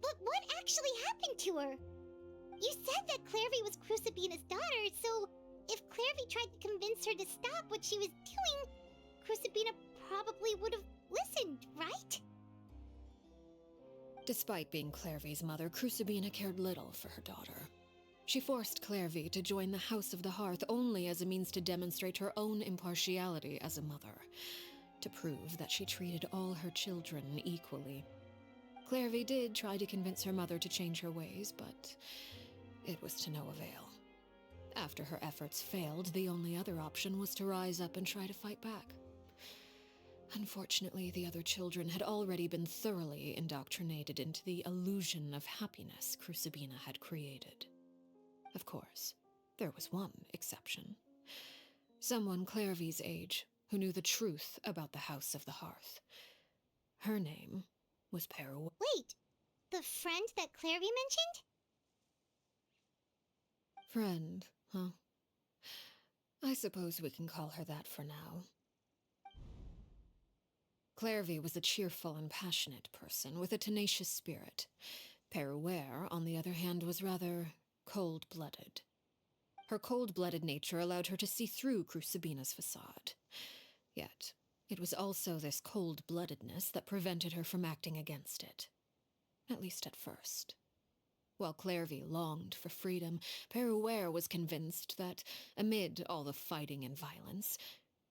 But what actually happened to her? You said that Clairvy was Crucibina's daughter, so if Clairvy tried to convince her to stop what she was doing, Crucibina probably would have listened, right? Despite being Clairvy's mother, Crucibina cared little for her daughter. She forced Clairvy to join the House of the Hearth only as a means to demonstrate her own impartiality as a mother, to prove that she treated all her children equally. Clairvy did try to convince her mother to change her ways, but it was to no avail. After her efforts failed, the only other option was to rise up and try to fight back. Unfortunately, the other children had already been thoroughly indoctrinated into the illusion of happiness Crucibina had created. Of course, there was one exception. Someone Clairvy's age who knew the truth about the House of the Hearth. Her name was Peru. Wait, the friend that Clairvy mentioned? Friend, huh? I suppose we can call her that for now. Clairvy was a cheerful and passionate person with a tenacious spirit. Peruere, on the other hand, was rather cold-blooded. Her cold-blooded nature allowed her to see through Crucibina's facade. Yet, it was also this cold-bloodedness that prevented her from acting against it. At least at first. While Clairvy longed for freedom, Peruere was convinced that, amid all the fighting and violence,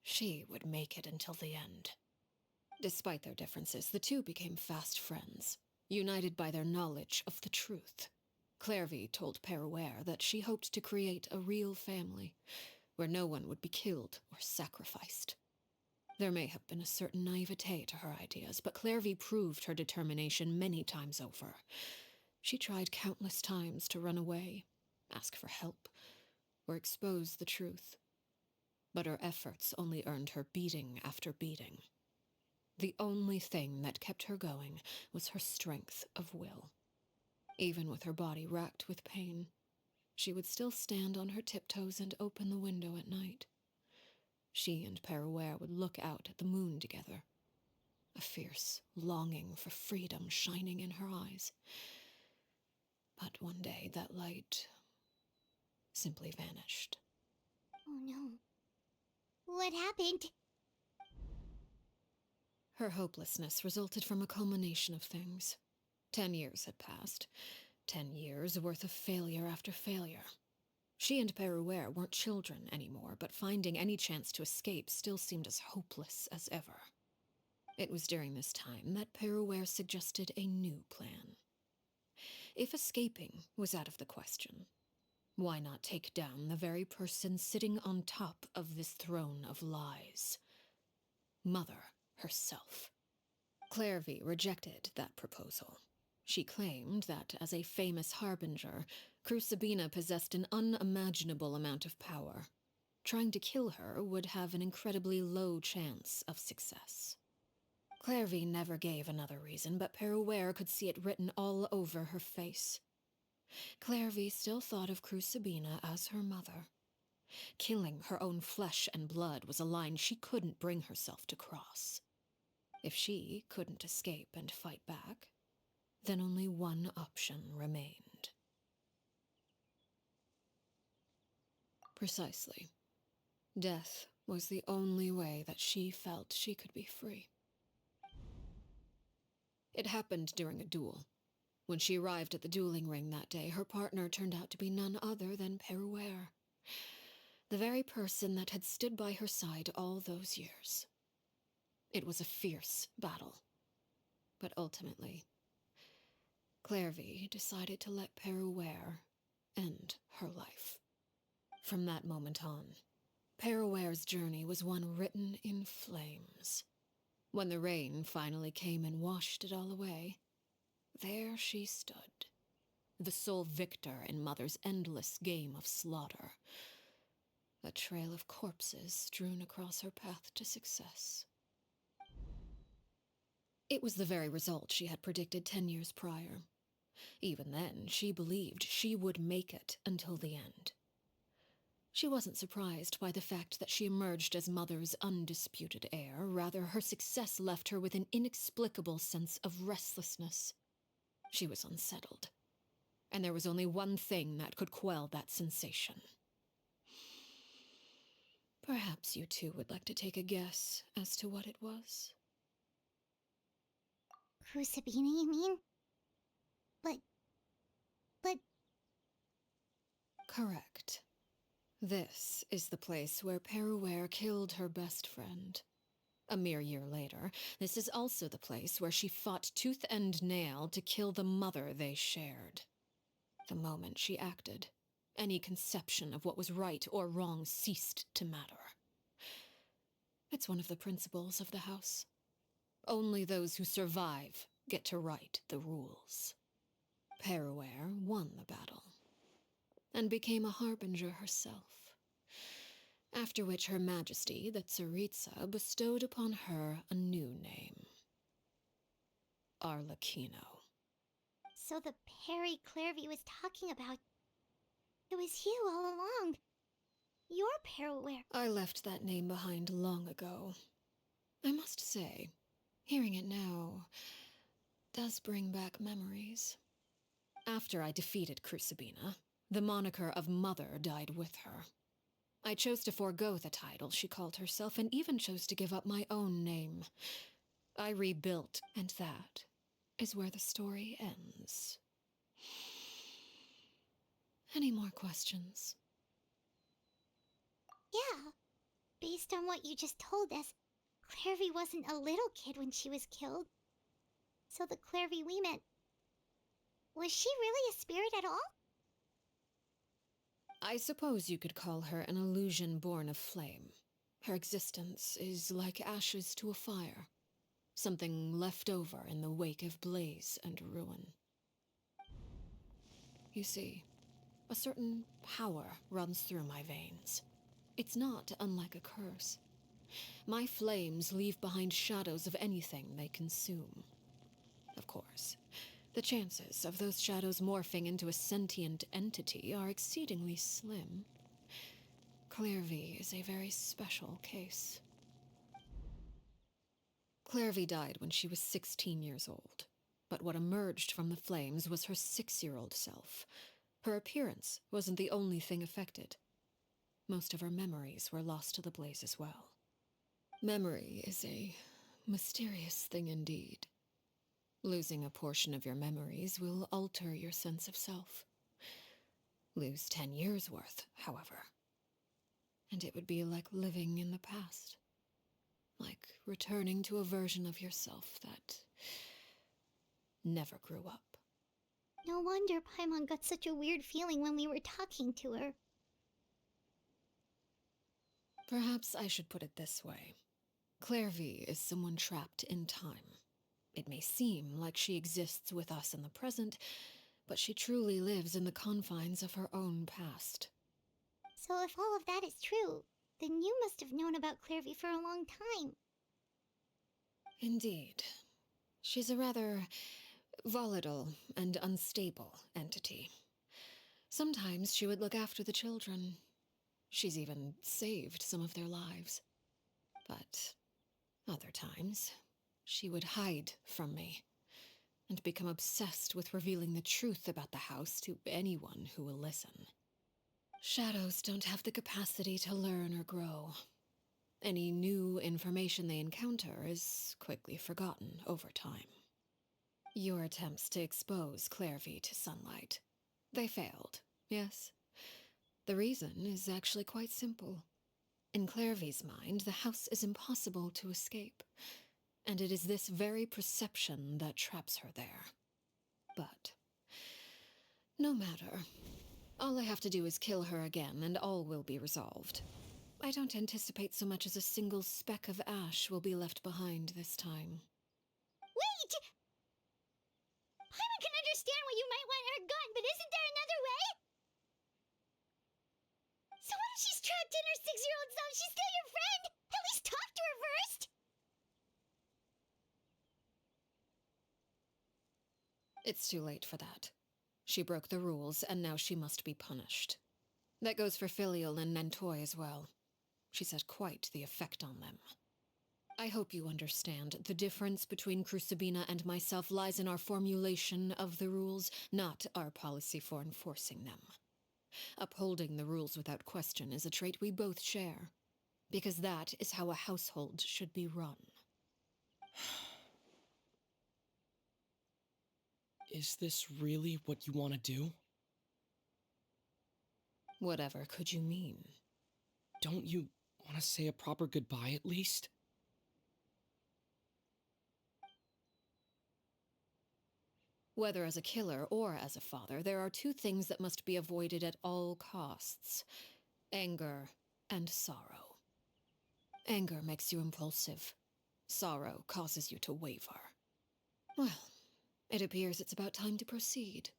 she would make it until the end. Despite their differences, the two became fast friends, united by their knowledge of the truth. Clairvy told Peruere that she hoped to create a real family, where no one would be killed or sacrificed. There may have been a certain naivete to her ideas, but Clairvy proved her determination many times over. She tried countless times to run away, ask for help, or expose the truth. But her efforts only earned her beating after beating. The only thing that kept her going was her strength of will. Even with her body racked with pain, she would still stand on her tiptoes and open the window at night. She and Peruere would look out at the moon together, a fierce longing for freedom shining in her eyes. But one day that light simply vanished. Oh no. What happened? Her hopelessness resulted from a culmination of things. 10 years had passed. 10 years worth of failure after failure. She and Peruere weren't children anymore, but finding any chance to escape still seemed as hopeless as ever. It was during this time that Peruere suggested a new plan. If escaping was out of the question, why not take down the very person sitting on top of this throne of lies? Mother herself. Clairvy rejected that proposal. She claimed that, as a famous harbinger, Crucibina possessed an unimaginable amount of power. Trying to kill her would have an incredibly low chance of success. Clairvy never gave another reason, but Peruere could see it written all over her face. Clairvy still thought of Crucibina as her mother. Killing her own flesh and blood was a line she couldn't bring herself to cross. If she couldn't escape and fight back, then only one option remained. Precisely. Death was the only way that she felt she could be free. It happened during a duel. When she arrived at the dueling ring that day, her partner turned out to be none other than Peruere, the very person that had stood by her side all those years. It was a fierce battle, but ultimately, Clairvy decided to let Peruere end her life. From that moment on, Peruere's journey was one written in flames. When the rain finally came and washed it all away, there she stood, the sole victor in Mother's endless game of slaughter, a trail of corpses strewn across her path to success. It was the very result she had predicted 10 years prior. Even then, she believed she would make it until the end. She wasn't surprised by the fact that she emerged as Mother's undisputed heir. Rather, her success left her with an inexplicable sense of restlessness. She was unsettled, and there was only one thing that could quell that sensation. Perhaps you two would like to take a guess as to what it was? Crucibina, you mean? But... but... Correct. This is the place where Peruware killed her best friend. A mere year later, this is also the place where she fought tooth and nail to kill the mother they shared. The moment she acted, any conception of what was right or wrong ceased to matter. It's one of the principles of the house. Only those who survive get to write the rules. Peruware won the battle, and became a harbinger herself. After which Her Majesty, the Tsaritsa, bestowed upon her a new name. Arlecchino. So the Perry Clairvy was talking about... it was you all along. You're Peruware. I left that name behind long ago. I must say, hearing it now does bring back memories. After I defeated Crucibina, the moniker of Mother died with her. I chose to forego the title she called herself, and even chose to give up my own name. I rebuilt, and that is where the story ends. Any more questions? Yeah. Based on what you just told us, Clairvy wasn't a little kid when she was killed. So the Clairvy we met... was she really a spirit at all? I suppose you could call her an illusion born of flame. Her existence is like ashes to a fire. Something left over in the wake of blaze and ruin. You see, a certain power runs through my veins. It's not unlike a curse. My flames leave behind shadows of anything they consume. Of course, the chances of those shadows morphing into a sentient entity are exceedingly slim. Clairvy is a very special case. Clairvy died when she was 16 years old, but what emerged from the flames was her 6-year-old self. Her appearance wasn't the only thing affected. Most of her memories were lost to the blaze as well. Memory is a mysterious thing indeed. Losing a portion of your memories will alter your sense of self. Lose 10 years' worth, however, and it would be like living in the past. Like returning to a version of yourself that never grew up. No wonder Paimon got such a weird feeling when we were talking to her. Perhaps I should put it this way. Clairvy is someone trapped in time. It may seem like she exists with us in the present, but she truly lives in the confines of her own past. So if all of that is true, then you must have known about Clairvy for a long time. Indeed. She's a rather volatile and unstable entity. Sometimes she would look after the children. She's even saved some of their lives. But other times, she would hide from me and become obsessed with revealing the truth about the house to anyone who will listen. Shadows don't have the capacity to learn or grow. Any new information they encounter is quickly forgotten over time. Your attempts to expose Clairvy to sunlight, they failed, yes? The reason is actually quite simple. In Clairvy's mind, the house is impossible to escape, and it is this very perception that traps her there. But no matter. All I have to do is kill her again, and all will be resolved. I don't anticipate so much as a single speck of ash will be left behind this time. Wait! Paimon can understand why you might want her gone, but isn't there another way? So what if she's trapped in her 6-year-old self? She's still your friend! At least talk to her first! It's too late for that. She broke the rules, and now she must be punished. That goes for Filial and Nantoy as well. She's had quite the effect on them. I hope you understand. The difference between Crucibina and myself lies in our formulation of the rules, not our policy for enforcing them. Upholding the rules without question is a trait we both share, because that is how a household should be run. Is this really what you want to do? Whatever could you mean? Don't you want to say a proper goodbye at least? Whether as a killer or as a father, there are two things that must be avoided at all costs: anger and sorrow. Anger makes you impulsive. Sorrow causes you to waver. Well, it appears it's about time to proceed.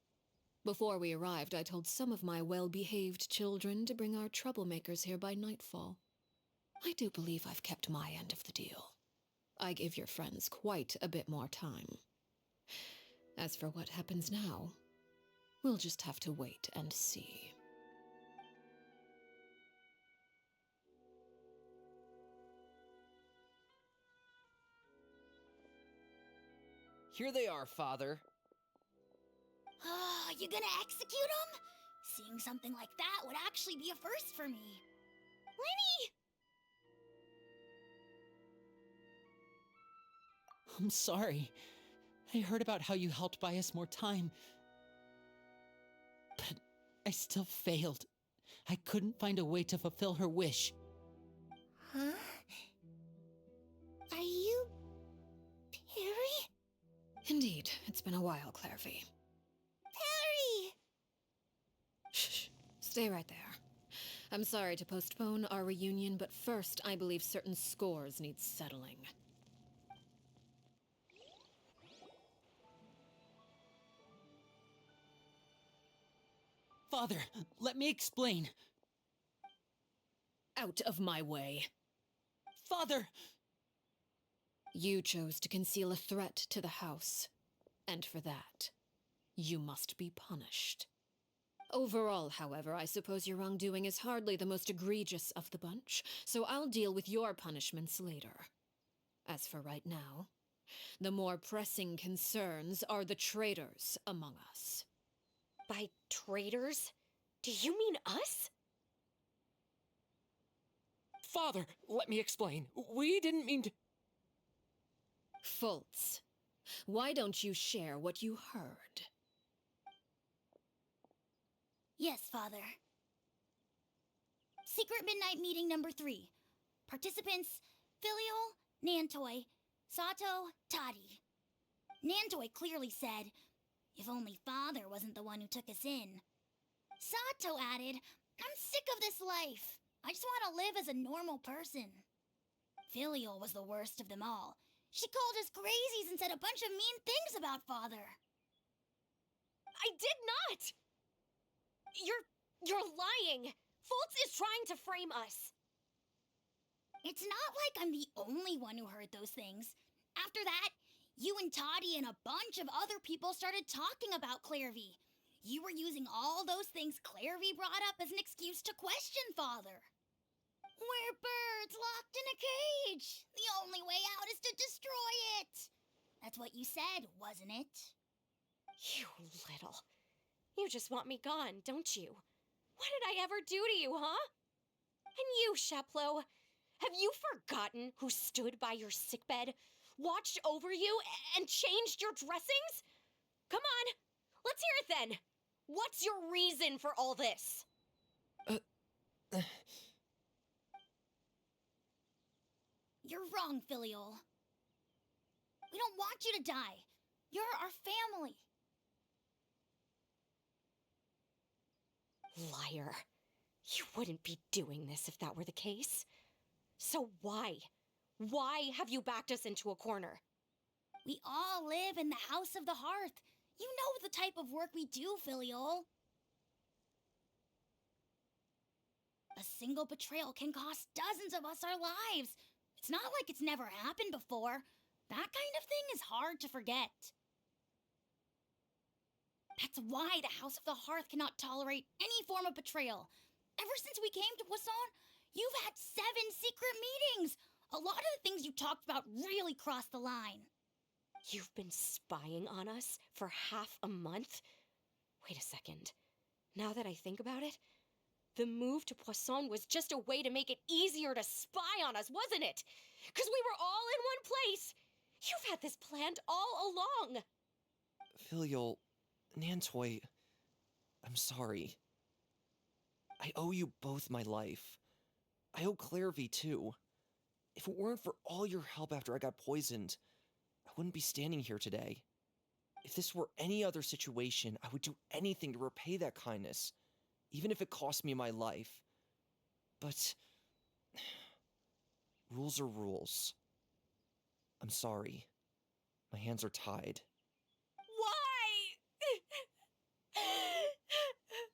Before we arrived, I told some of my well-behaved children to bring our troublemakers here by nightfall. I do believe I've kept my end of the deal. I gave your friends quite a bit more time. As for what happens now, we'll just have to wait and see. Here they are, Father. You gonna execute him? Seeing something like that would actually be a first for me. Lenny! I'm sorry. I heard about how you helped buy us more time. But I still failed. I couldn't find a way to fulfill her wish. Huh? Are you... Perry? Indeed, it's been a while, Clairvy. Perry! Shh. Stay right there. I'm sorry to postpone our reunion, but first, I believe certain scores need settling. Father, let me explain. Out of my way. Father! You chose to conceal a threat to the house, and for that, you must be punished. Overall, however, I suppose your wrongdoing is hardly the most egregious of the bunch, so I'll deal with your punishments later. As for right now, the more pressing concerns are the traitors among us. By traitors? Do you mean us? Father, let me explain. We didn't mean to... Fultz, why don't you share what you heard? Yes, Father. Secret Midnight Meeting number 3. Participants, Filial, Nantoy, Sato, Toddy. Nantoy clearly said, if only Father wasn't the one who took us in. Sato added, I'm sick of this life. I just want to live as a normal person. Filial was the worst of them all. She called us crazies and said a bunch of mean things about Father. I did not! You're lying! Fultz is trying to frame us! It's not like I'm the only one who heard those things. After that, you and Toddy and a bunch of other people started talking about Clairvy. You were using all those things Clairvy brought up as an excuse to question Father. We're birds locked in a cage. The only way out is to destroy it. That's what you said, wasn't it? You little... You just want me gone, don't you? What did I ever do to you, huh? And you, Sheplo, have you forgotten who stood by your sickbed, watched over you, and changed your dressings? Come on, let's hear it then. What's your reason for all this? You're wrong, Filial. We don't want you to die. You're our family. Liar. You wouldn't be doing this if that were the case. So why? Why have you backed us into a corner? We all live in the House of the Hearth. You know the type of work we do, Filial. A single betrayal can cost dozens of us our lives. It's not like it's never happened before. That kind of thing is hard to forget. That's why the House of the Hearth cannot tolerate any form of betrayal. Ever since we came to Poisson, you've had 7 secret meetings. A lot of the things you talked about really crossed the line. You've been spying on us for half a month? Wait a second. Now that I think about it, the move to Poisson was just a way to make it easier to spy on us, wasn't it? Because we were all in one place. You've had this planned all along. Filial, Nantoy, I'm sorry. I owe you both my life. I owe Clairvy too. If it weren't for all your help after I got poisoned, I wouldn't be standing here today. If this were any other situation, I would do anything to repay that kindness, even if it cost me my life. But rules are rules. I'm sorry. My hands are tied. Why?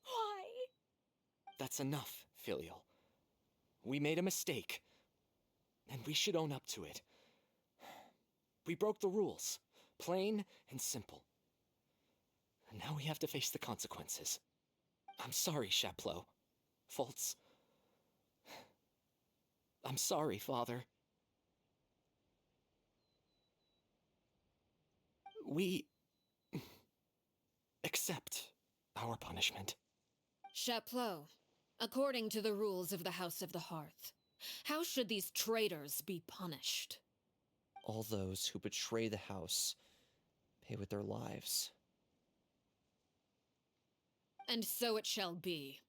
Why? That's enough, Filial. We made a mistake, and we should own up to it. We broke the rules, plain and simple. And now we have to face the consequences. I'm sorry, Chapleau. Fultz. I'm sorry, Father. We accept our punishment. Chapleau, according to the rules of the House of the Hearth, how should these traitors be punished? All those who betray the house pay with their lives. And so it shall be.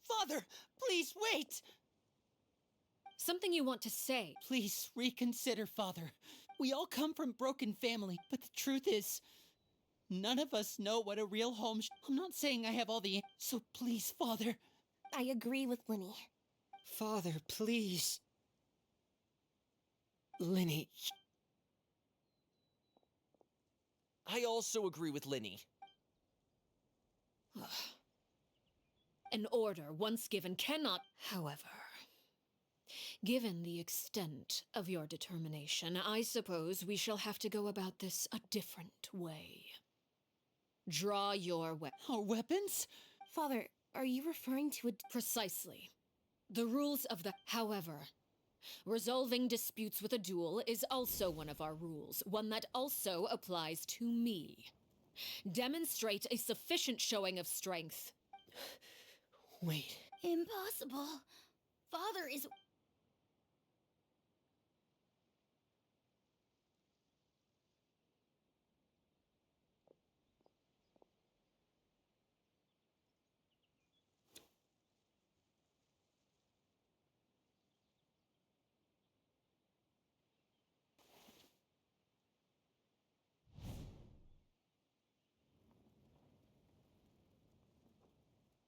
Father, please wait! Something you want to say? Please reconsider, Father. We all come from broken family, but the truth is, none of us know what a real home I'm not saying I have all the so please, Father. I agree with Linny. Father, please. Linny, I also agree with Linny. An order once given cannot, however. Given the extent of your determination, I suppose we shall have to go about this a different way. Draw your weapon. Our weapons? Father, are you referring to a... Precisely. The rules of the... However, resolving disputes with a duel is also one of our rules, one that also applies to me. Demonstrate a sufficient showing of strength. Wait. Impossible. Father is...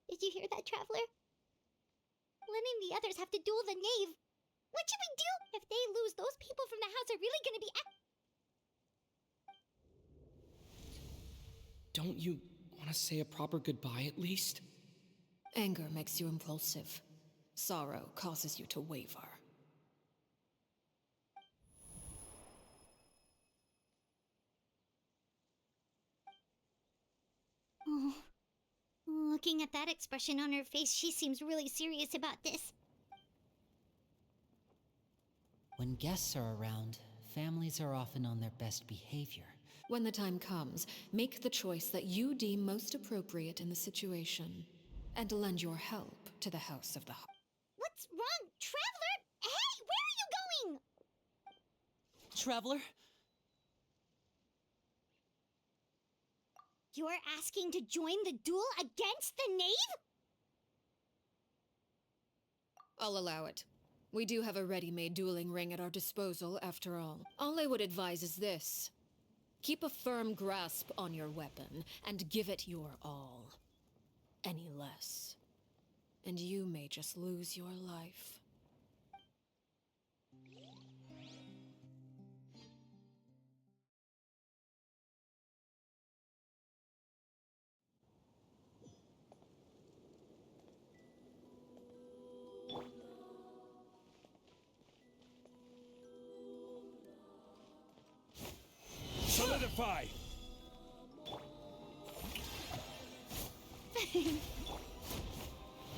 Did you hear that, Traveler? Lynn and the others have to duel the knave. What should we do? If they lose, those people from the house are really gonna be Don't you want to say a proper goodbye at least? Anger makes you impulsive. Sorrow causes you to waver. Oh. Looking at that expression on her face, she seems really serious about this. When guests are around, families are often on their best behavior. When the time comes, make the choice that you deem most appropriate in the situation, and lend your help to the House of the Heart. What's wrong, Traveler? Hey, where are you going? Traveler? You're asking to join the duel against the knave? I'll allow it. We do have a ready-made dueling ring at our disposal, after all. All I would advise is this. Keep a firm grasp on your weapon, and give it your all. Any less, and you may just lose your life. Solidify!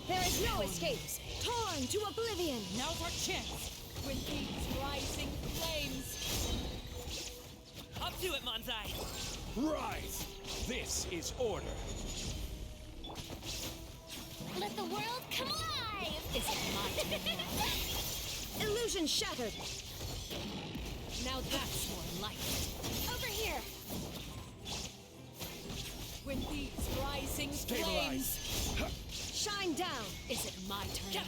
There is no escape! Torn to oblivion! Now's our chance! With these rising flames! Up to it, Manzai! Rise! This is order. Let the world come alive! Is it my turn now? Illusion shattered! Now that's more like it. Over here! With these rising Stabilize. flames, shine down! Is it my turn now?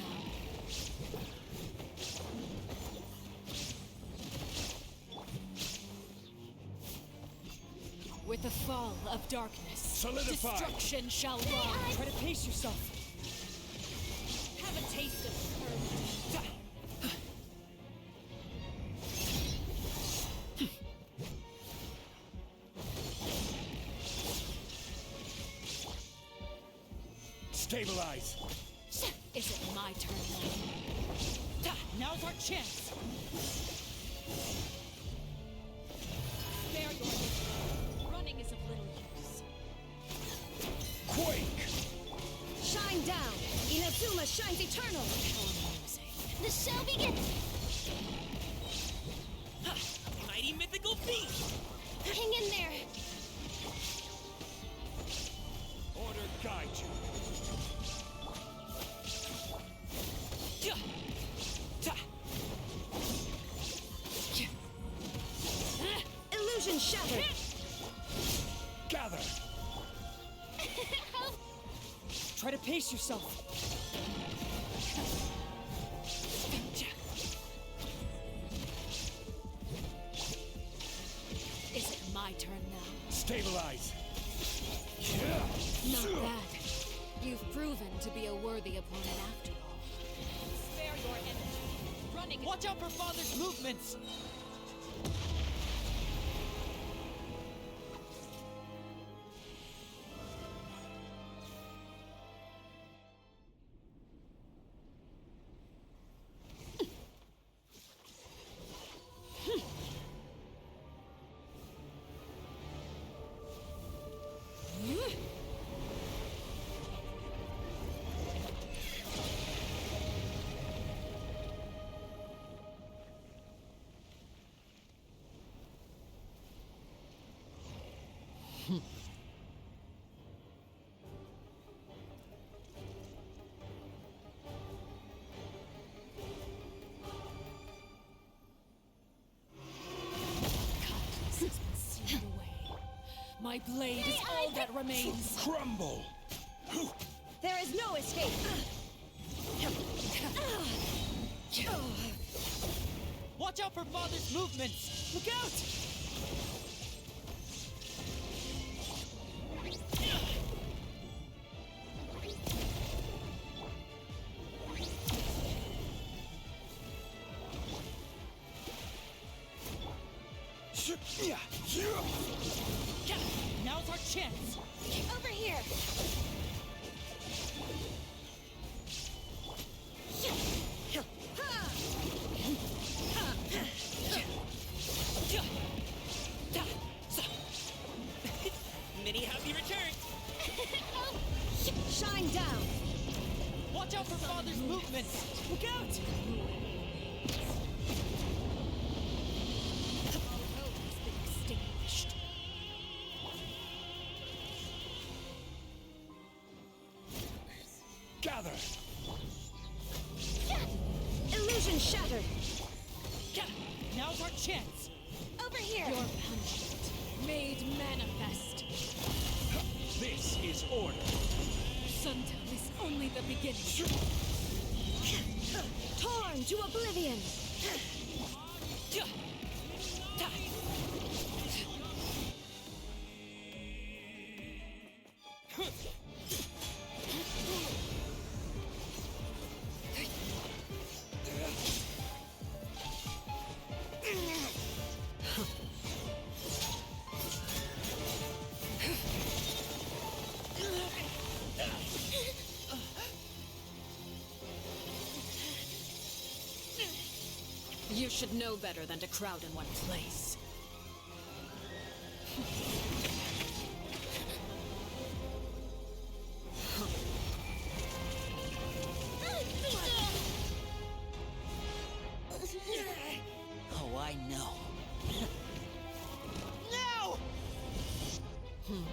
With the fall of darkness, Solidify. destruction shall rise. Try to pace yourself. Have a taste of permanence. Stabilize. Is it my turn now? Now's our chance! Spare your running is of little use. Quake. Shine down! Inazuma shines eternal! How amusing. The show begins! Mighty mythical beast! Hang in there! Order guide you. Illusion shattered! Gather. Try to pace yourself. Is it my turn now? Stabilize. Not bad. You've proven to be a worthy opponent after all. Spare your energy. Running. Watch out for Father's movements! Kindness has been sealed away. My blade is all that remains. Crumble. There is no escape. Watch out for Father's movements! Look out! Now's our chance! Over here! Many happy returns! Shine down! Watch out for Father's movements! Look out! All hope has been extinguished. Gather. Illusion shattered! Now's our chance! Over here! Your punishment made manifest. This is order. Sundown is only the beginning. Torn to oblivion! You should know better than to crowd in one place. Oh, I know. I'm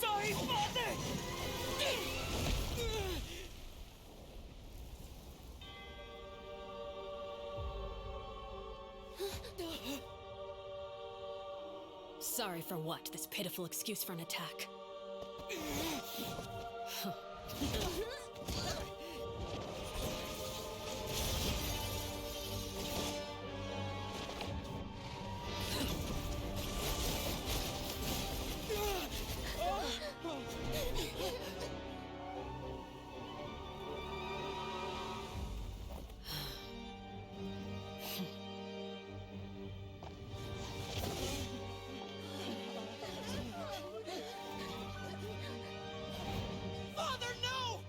sorry, Father! Sorry for what? This pitiful excuse for an attack. Father, no!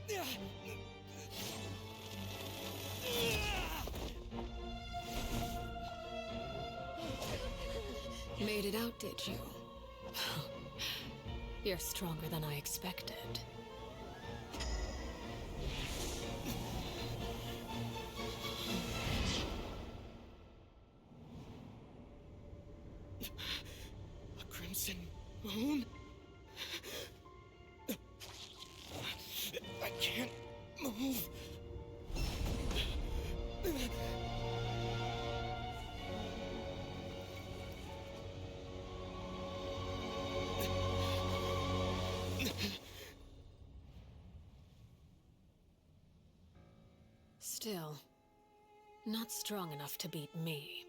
Made it out, did you? You're stronger than I expected. A crimson moon? I can't move. Still, not strong enough to beat me.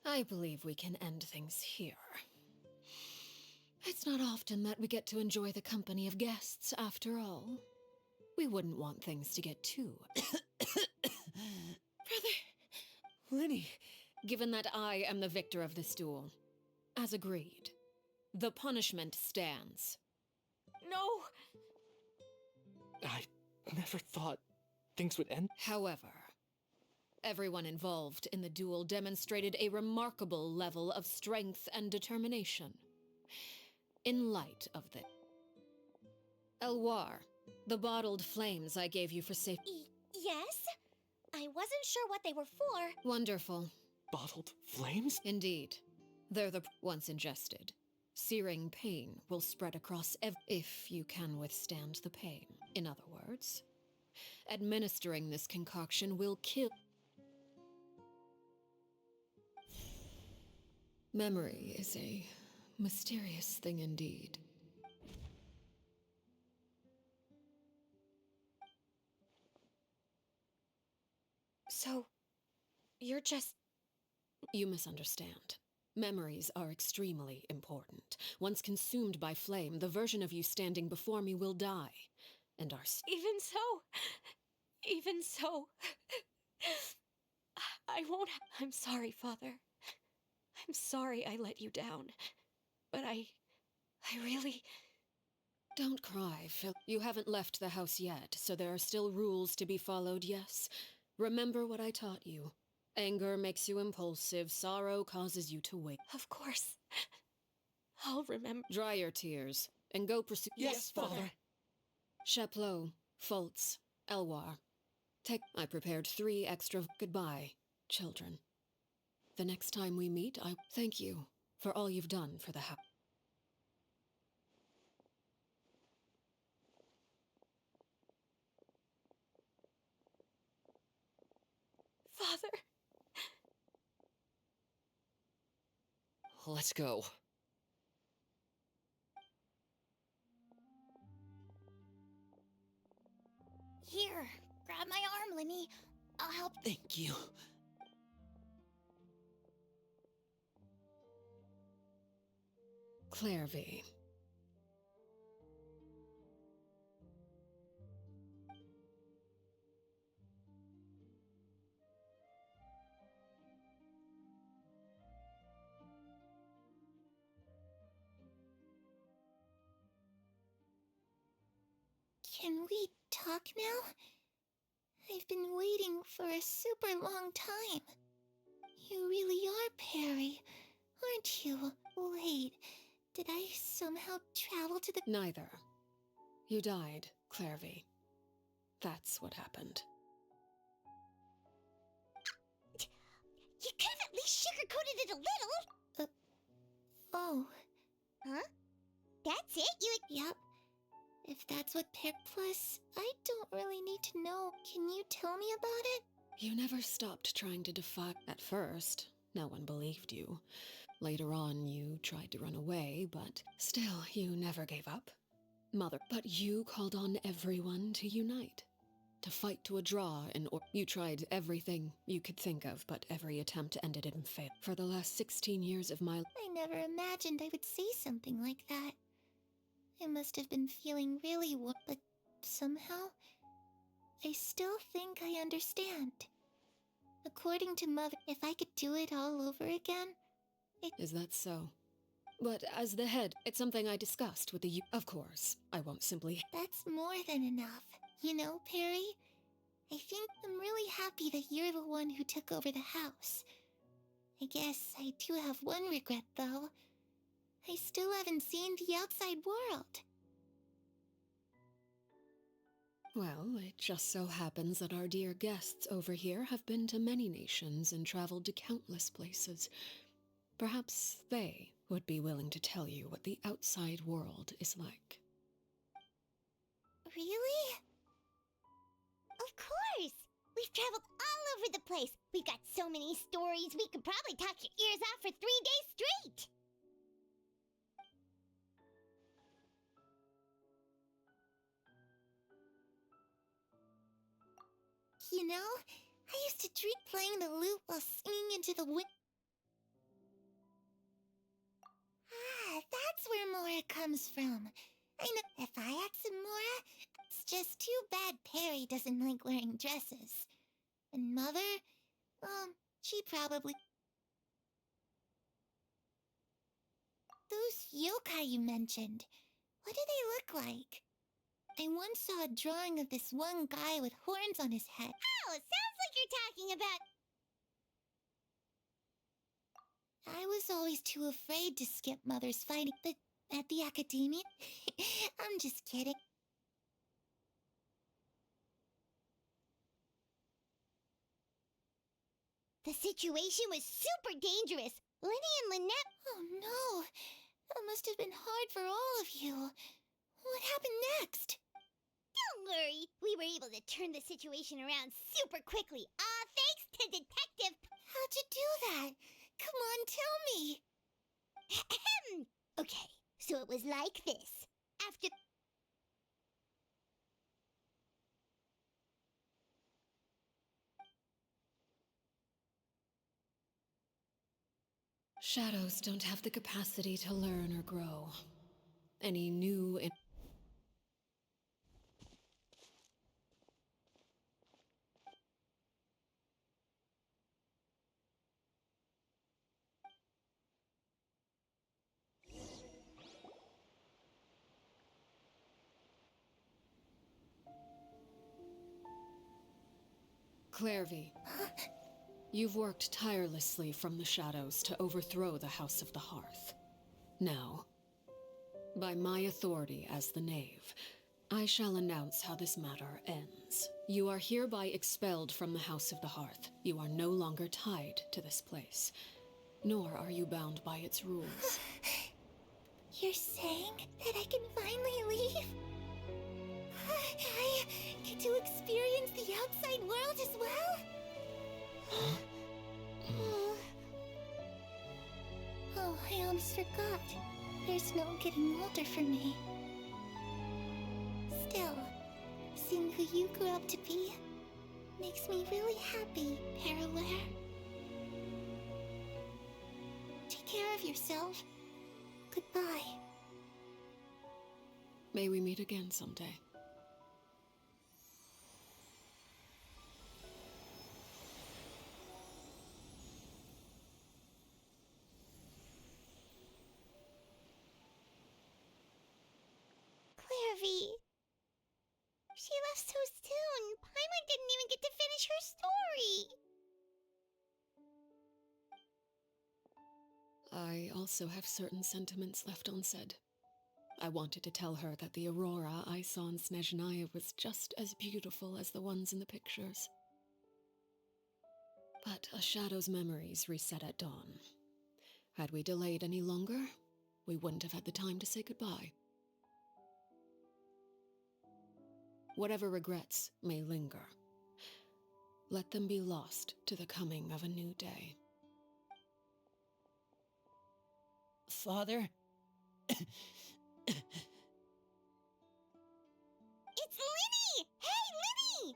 I believe we can end things here. It's not often that we get to enjoy the company of guests, after all. We wouldn't want things to get too... Brother! Lenny! Given that I am the victor of this duel, as agreed, the punishment stands. No! I never thought things would end. However, everyone involved in the duel demonstrated a remarkable level of strength and determination. In light of the... Elwar, the bottled flames I gave you for safety... Yes? I wasn't sure what they were for. Wonderful. Bottled flames? Indeed. They're the... Once ingested, searing pain will spread across if you can withstand the pain. In other words, administering this concoction will kill... Memory is a mysterious thing indeed. So, you're just... You misunderstand. Memories are extremely important. Once consumed by flame, the version of you standing before me will die. And our... Even so... I won't... I'm sorry, Father. I'm sorry I let you down. But I really... Don't cry, Phil. You haven't left the house yet, so there are still rules to be followed, yes? Remember what I taught you. Anger makes you impulsive, sorrow causes you to wait. Of course. I'll remember. Dry your tears, and go pursue... Yes, Father. Chaplot, Foltz, Elwar. I prepared 3 extra... Goodbye, children. The next time we meet, I thank you for all you've done for the house. Father. Let's go. Here, grab my arm, Lenny. I'll help. Thank you. Clairvy. Can we talk now? I've been waiting for a super long time. You really are Perry, aren't you? Wait, did I somehow travel to the... Neither. You died, Clairvy. That's what happened. You could have at least sugarcoated it a little. Oh. Huh? That's it? Yep. If that's what Plus, I don't really need to know. Can you tell me about it? You never stopped trying to defy. At first, no one believed you. Later on, you tried to run away, but still, you never gave up. Mother, but you called on everyone to unite. To fight to a draw, you tried everything you could think of, but every attempt ended in fail. For the last 16 years of my life, I never imagined I would say something like that. I must have been feeling really but somehow, I still think I understand. According to Mother, if I could do it all over again, Is that so? But as the head, it's something I discussed with the Of course, I won't simply... That's more than enough. You know, Perry, I think I'm really happy that you're the one who took over the house. I guess I do have one regret, though. I still haven't seen the outside world. Well, it just so happens that our dear guests over here have been to many nations and traveled to countless places. Perhaps they would be willing to tell you what the outside world is like. Really? Of course! We've traveled all over the place. We've got so many stories, we could probably talk your ears off for 3 days straight! You know, I used to dream playing the lute while singing into the wind. Ah, that's where Mora comes from. I know. If I had some Mora, it's just too bad Perry doesn't like wearing dresses. And Mother, she probably... Those yokai you mentioned, what do they look like? I once saw a drawing of this one guy with horns on his head. Oh, it sounds like you're talking about... I was always too afraid to skip Mother's fighting, but at the academia... I'm just kidding. The situation was super dangerous. Lenny and Lynette... Oh no, that must have been hard for all of you. What happened next? Don't worry, we were able to turn the situation around super quickly. Thanks to Detective... How'd you do that? Come on, tell me. Okay, so it was like this. After... Shadows don't have the capacity to learn or grow. Any new... Clairvy, you've worked tirelessly from the shadows to overthrow the House of the Hearth. Now, by my authority as the Knave, I shall announce how this matter ends. You are hereby expelled from the House of the Hearth. You are no longer tied to this place, nor are you bound by its rules. You're saying that I can finally leave? I get to experience the outside world as well? Oh, I almost forgot. There's no getting older for me. Still, seeing who you grew up to be makes me really happy, Parallare. Take care of yourself. Goodbye. May we meet again someday. Clairvy... She left so soon. Paimon didn't even get to finish her story. I also have certain sentiments left unsaid. I wanted to tell her that the aurora I saw in Snezhnaya was just as beautiful as the ones in the pictures. But a shadow's memories reset at dawn. Had we delayed any longer, we wouldn't have had the time to say goodbye. Whatever regrets may linger, let them be lost to the coming of a new day. Father? It's Linny! Hey, Linny!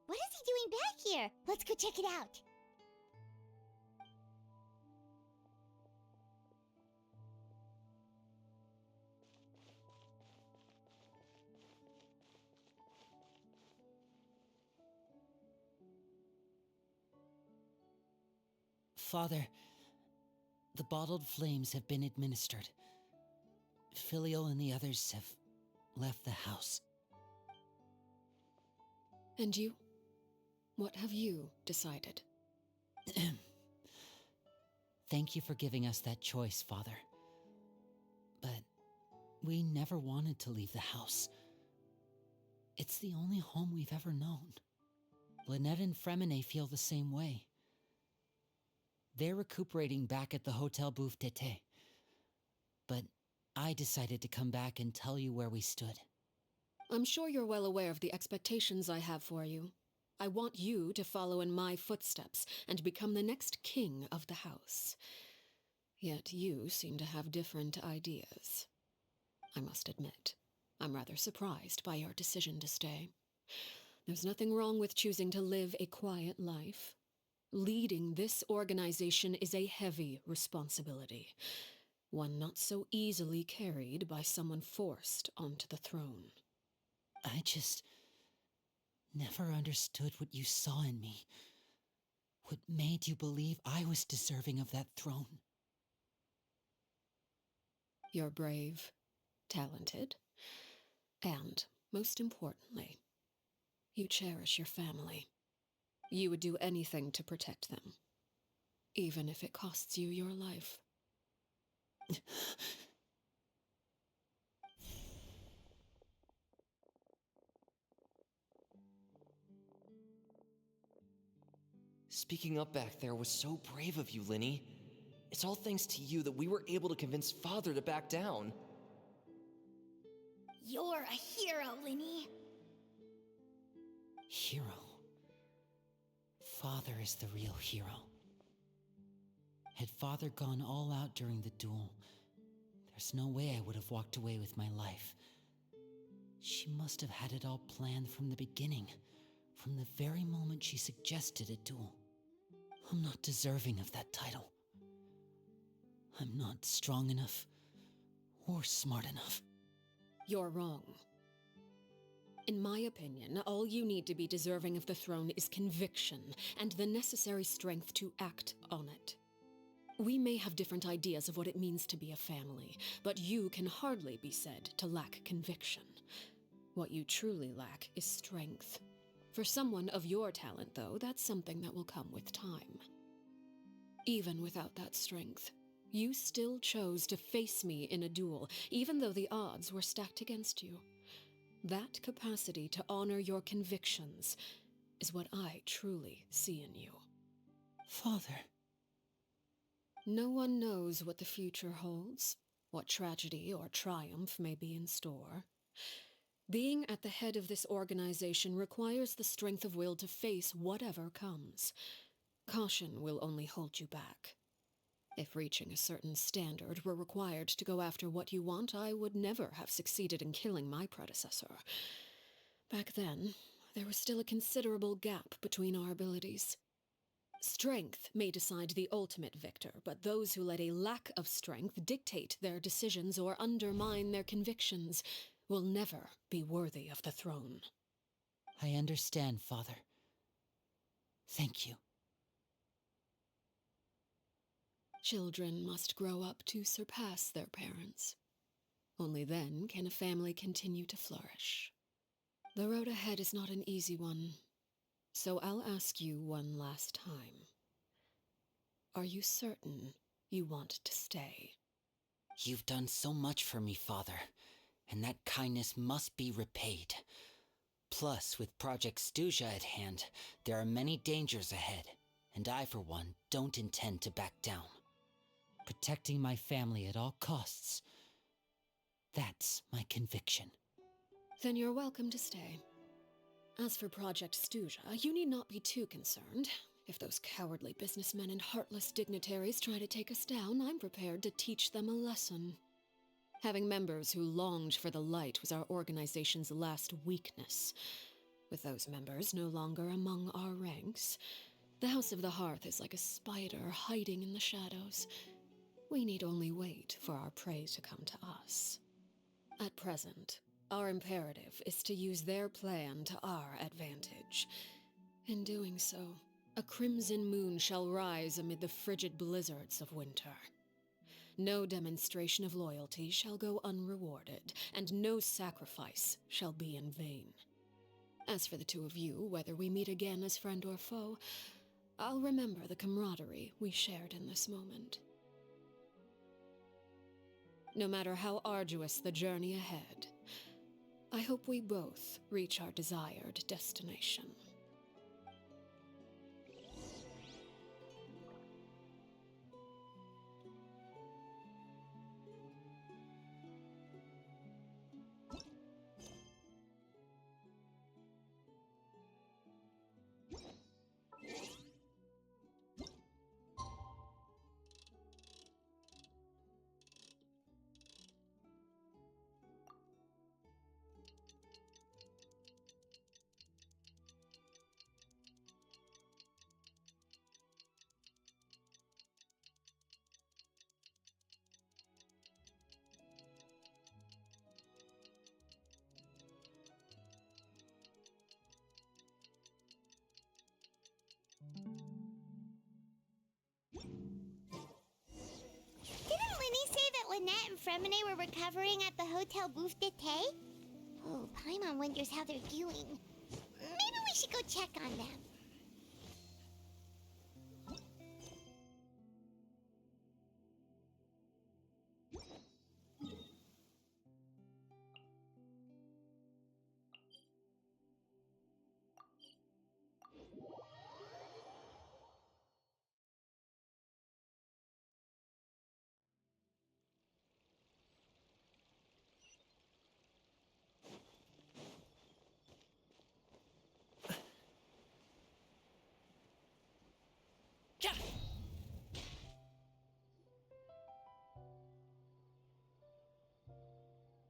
What is he doing back here? Let's go check it out. Father, the bottled flames have been administered. Filial and the others have left the house. And you? What have you decided? Thank you for giving us that choice, Father. But we never wanted to leave the house. It's the only home we've ever known. Lynette and Fremine feel the same way. They're recuperating back at the Hotel Bouffe d'Été. But I decided to come back and tell you where we stood. I'm sure you're well aware of the expectations I have for you. I want you to follow in my footsteps and become the next king of the house. Yet you seem to have different ideas. I must admit, I'm rather surprised by your decision to stay. There's nothing wrong with choosing to live a quiet life. Leading this organization is a heavy responsibility, one not so easily carried by someone forced onto the throne. I just never understood what you saw in me. What made you believe I was deserving of that throne? You're brave, talented, and, most importantly, you cherish your family. You would do anything to protect them, even if it costs you your life. Speaking up back there was so brave of you, Linny. It's all thanks to you that we were able to convince Father to back down. You're a hero, Linny. Hero. Father is the real hero. Had Father gone all out during the duel, there's no way I would have walked away with my life. She must have had it all planned from the beginning, from the very moment she suggested a duel. I'm not deserving of that title. I'm not strong enough or smart enough. You're wrong. In my opinion, all you need to be deserving of the throne is conviction and the necessary strength to act on it. We may have different ideas of what it means to be a family, but you can hardly be said to lack conviction. What you truly lack is strength. For someone of your talent, though, that's something that will come with time. Even without that strength, you still chose to face me in a duel, even though the odds were stacked against you. That capacity to honor your convictions is what I truly see in you. Father. No one knows what the future holds, what tragedy or triumph may be in store. Being at the head of this organization requires the strength of will to face whatever comes. Caution will only hold you back. If reaching a certain standard were required to go after what you want, I would never have succeeded in killing my predecessor. Back then, there was still a considerable gap between our abilities. Strength may decide the ultimate victor, but those who let a lack of strength dictate their decisions or undermine their convictions will never be worthy of the throne. I understand, Father. Thank you. Children must grow up to surpass their parents. Only then can a family continue to flourish. The road ahead is not an easy one, so I'll ask you one last time. Are you certain you want to stay? You've done so much for me, Father, and that kindness must be repaid. Plus, with Project Stuja at hand, there are many dangers ahead, and I, for one, don't intend to back down. Protecting my family at all costs. That's my conviction. Then you're welcome to stay. As for Project Stuja, you need not be too concerned. If those cowardly businessmen and heartless dignitaries try to take us down, I'm prepared to teach them a lesson. Having members who longed for the light was our organization's last weakness. With those members no longer among our ranks, the House of the Hearth is like a spider hiding in the shadows. We need only wait for our prey to come to us. At present, our imperative is to use their plan to our advantage. In doing so, a crimson moon shall rise amid the frigid blizzards of winter. No demonstration of loyalty shall go unrewarded, and no sacrifice shall be in vain. As for the two of you, whether we meet again as friend or foe, I'll remember the camaraderie we shared in this moment. No matter how arduous the journey ahead, I hope we both reach our desired destination. Didn't Linny say that Lynette and Fremine were recovering at the Hotel Bouffe d'été? Oh, Paimon wonders how they're doing. Maybe we should go check on them.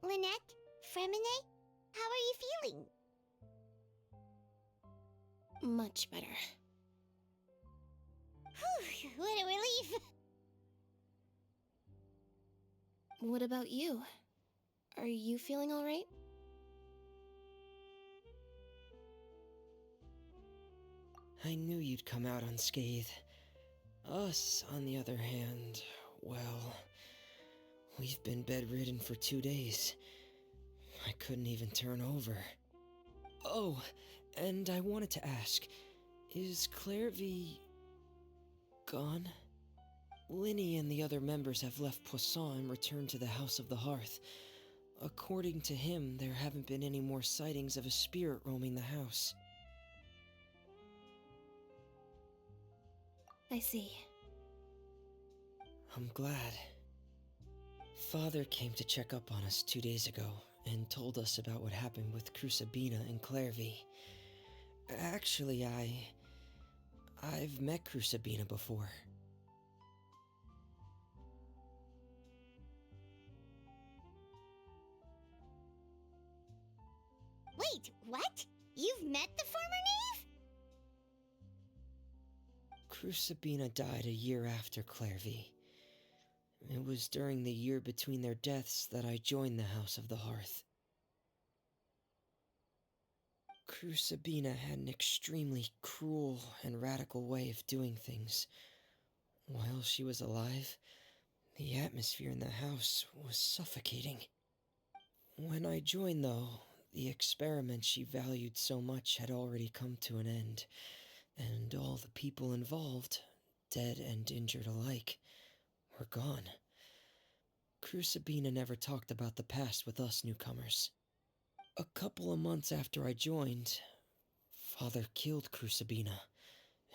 Lynette, Fremine, how are you feeling? Much better. Whew, what a relief. What about you? Are you feeling all right? I knew you'd come out unscathed. Us, on the other hand, well, we've been bedridden for 2 days. I couldn't even turn over. Oh, and I wanted to ask, is Clairvy gone? Linny and the other members have left Poisson and returned to the House of the Hearth. According to him, there haven't been any more sightings of a spirit roaming the house. I see. I'm glad. Father came to check up on us 2 days ago and told us about what happened with Crucibina and Clairvy. Actually, I've met Crucibina before. Wait, what? You've met the former knave? Crucibina died a year after Clairvy. It was during the year between their deaths that I joined the House of the Hearth. Crucibina had an extremely cruel and radical way of doing things. While she was alive, the atmosphere in the house was suffocating. When I joined, though, the experiment she valued so much had already come to an end, and all the people involved, dead and injured alike, were gone. Crucibina never talked about the past with us newcomers. A couple of months after I joined, Father killed Crucibina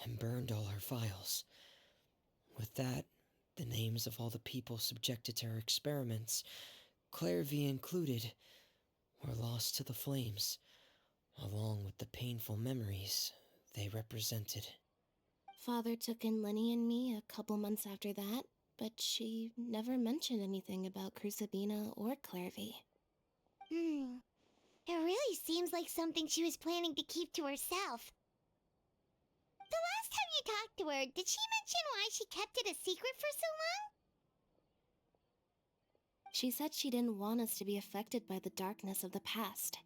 and burned all her files. With that, the names of all the people subjected to her experiments, Clairvy included, were lost to the flames, along with the painful memories they represented. Father took in Lenny and me a couple months after that, but she never mentioned anything about Crucibina or Clairvy. It really seems like something she was planning to keep to herself. The last time you talked to her, did she mention why she kept it a secret for so long? She said she didn't want us to be affected by the darkness of the past.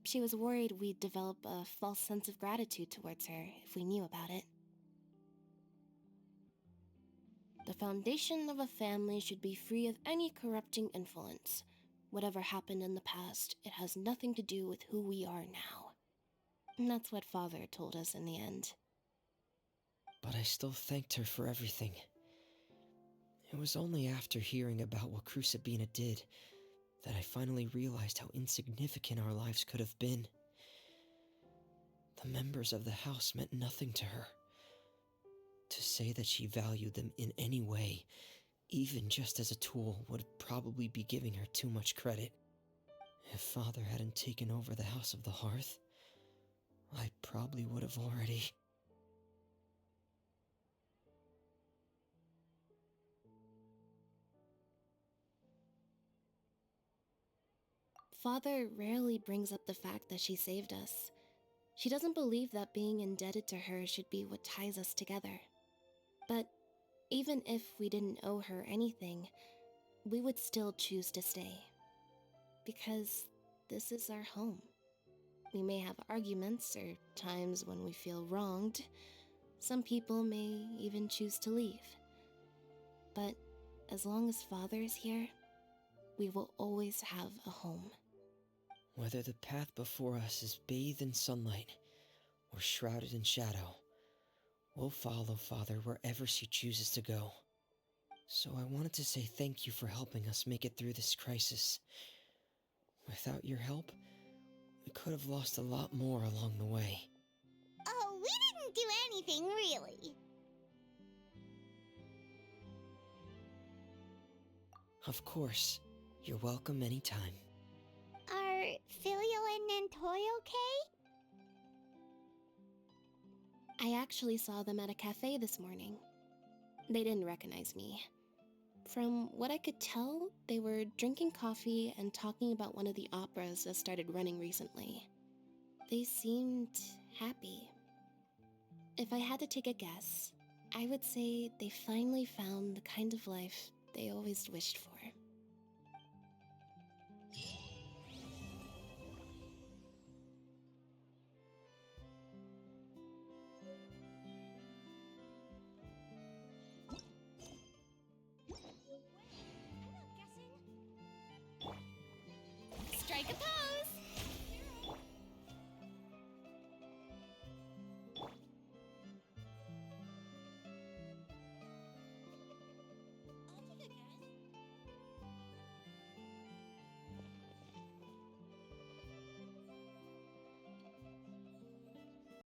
She was worried we'd develop a false sense of gratitude towards her if we knew about it. The foundation of a family should be free of any corrupting influence. Whatever happened in the past, it has nothing to do with who we are now. And that's what Father told us in the end. But I still thanked her for everything. It was only after hearing about what Crucibina did that I finally realized how insignificant our lives could have been. The members of the house meant nothing to her. To say that she valued them in any way, even just as a tool, would probably be giving her too much credit. If Father hadn't taken over the House of the Hearth, I probably would have already... Father rarely brings up the fact that she saved us. She doesn't believe that being indebted to her should be what ties us together. But even if we didn't owe her anything, we would still choose to stay. Because this is our home. We may have arguments or times when we feel wronged. Some people may even choose to leave. But as long as Father is here, we will always have a home. Whether the path before us is bathed in sunlight or shrouded in shadow, we'll follow Father wherever she chooses to go. So I wanted to say thank you for helping us make it through this crisis. Without your help, we could have lost a lot more along the way. Oh, we didn't do anything, really. Of course, you're welcome anytime. Are Filial and Nantoy okay? I actually saw them at a cafe this morning. They didn't recognize me. From what I could tell, they were drinking coffee and talking about one of the operas that started running recently. They seemed happy. If I had to take a guess, I would say they finally found the kind of life they always wished for.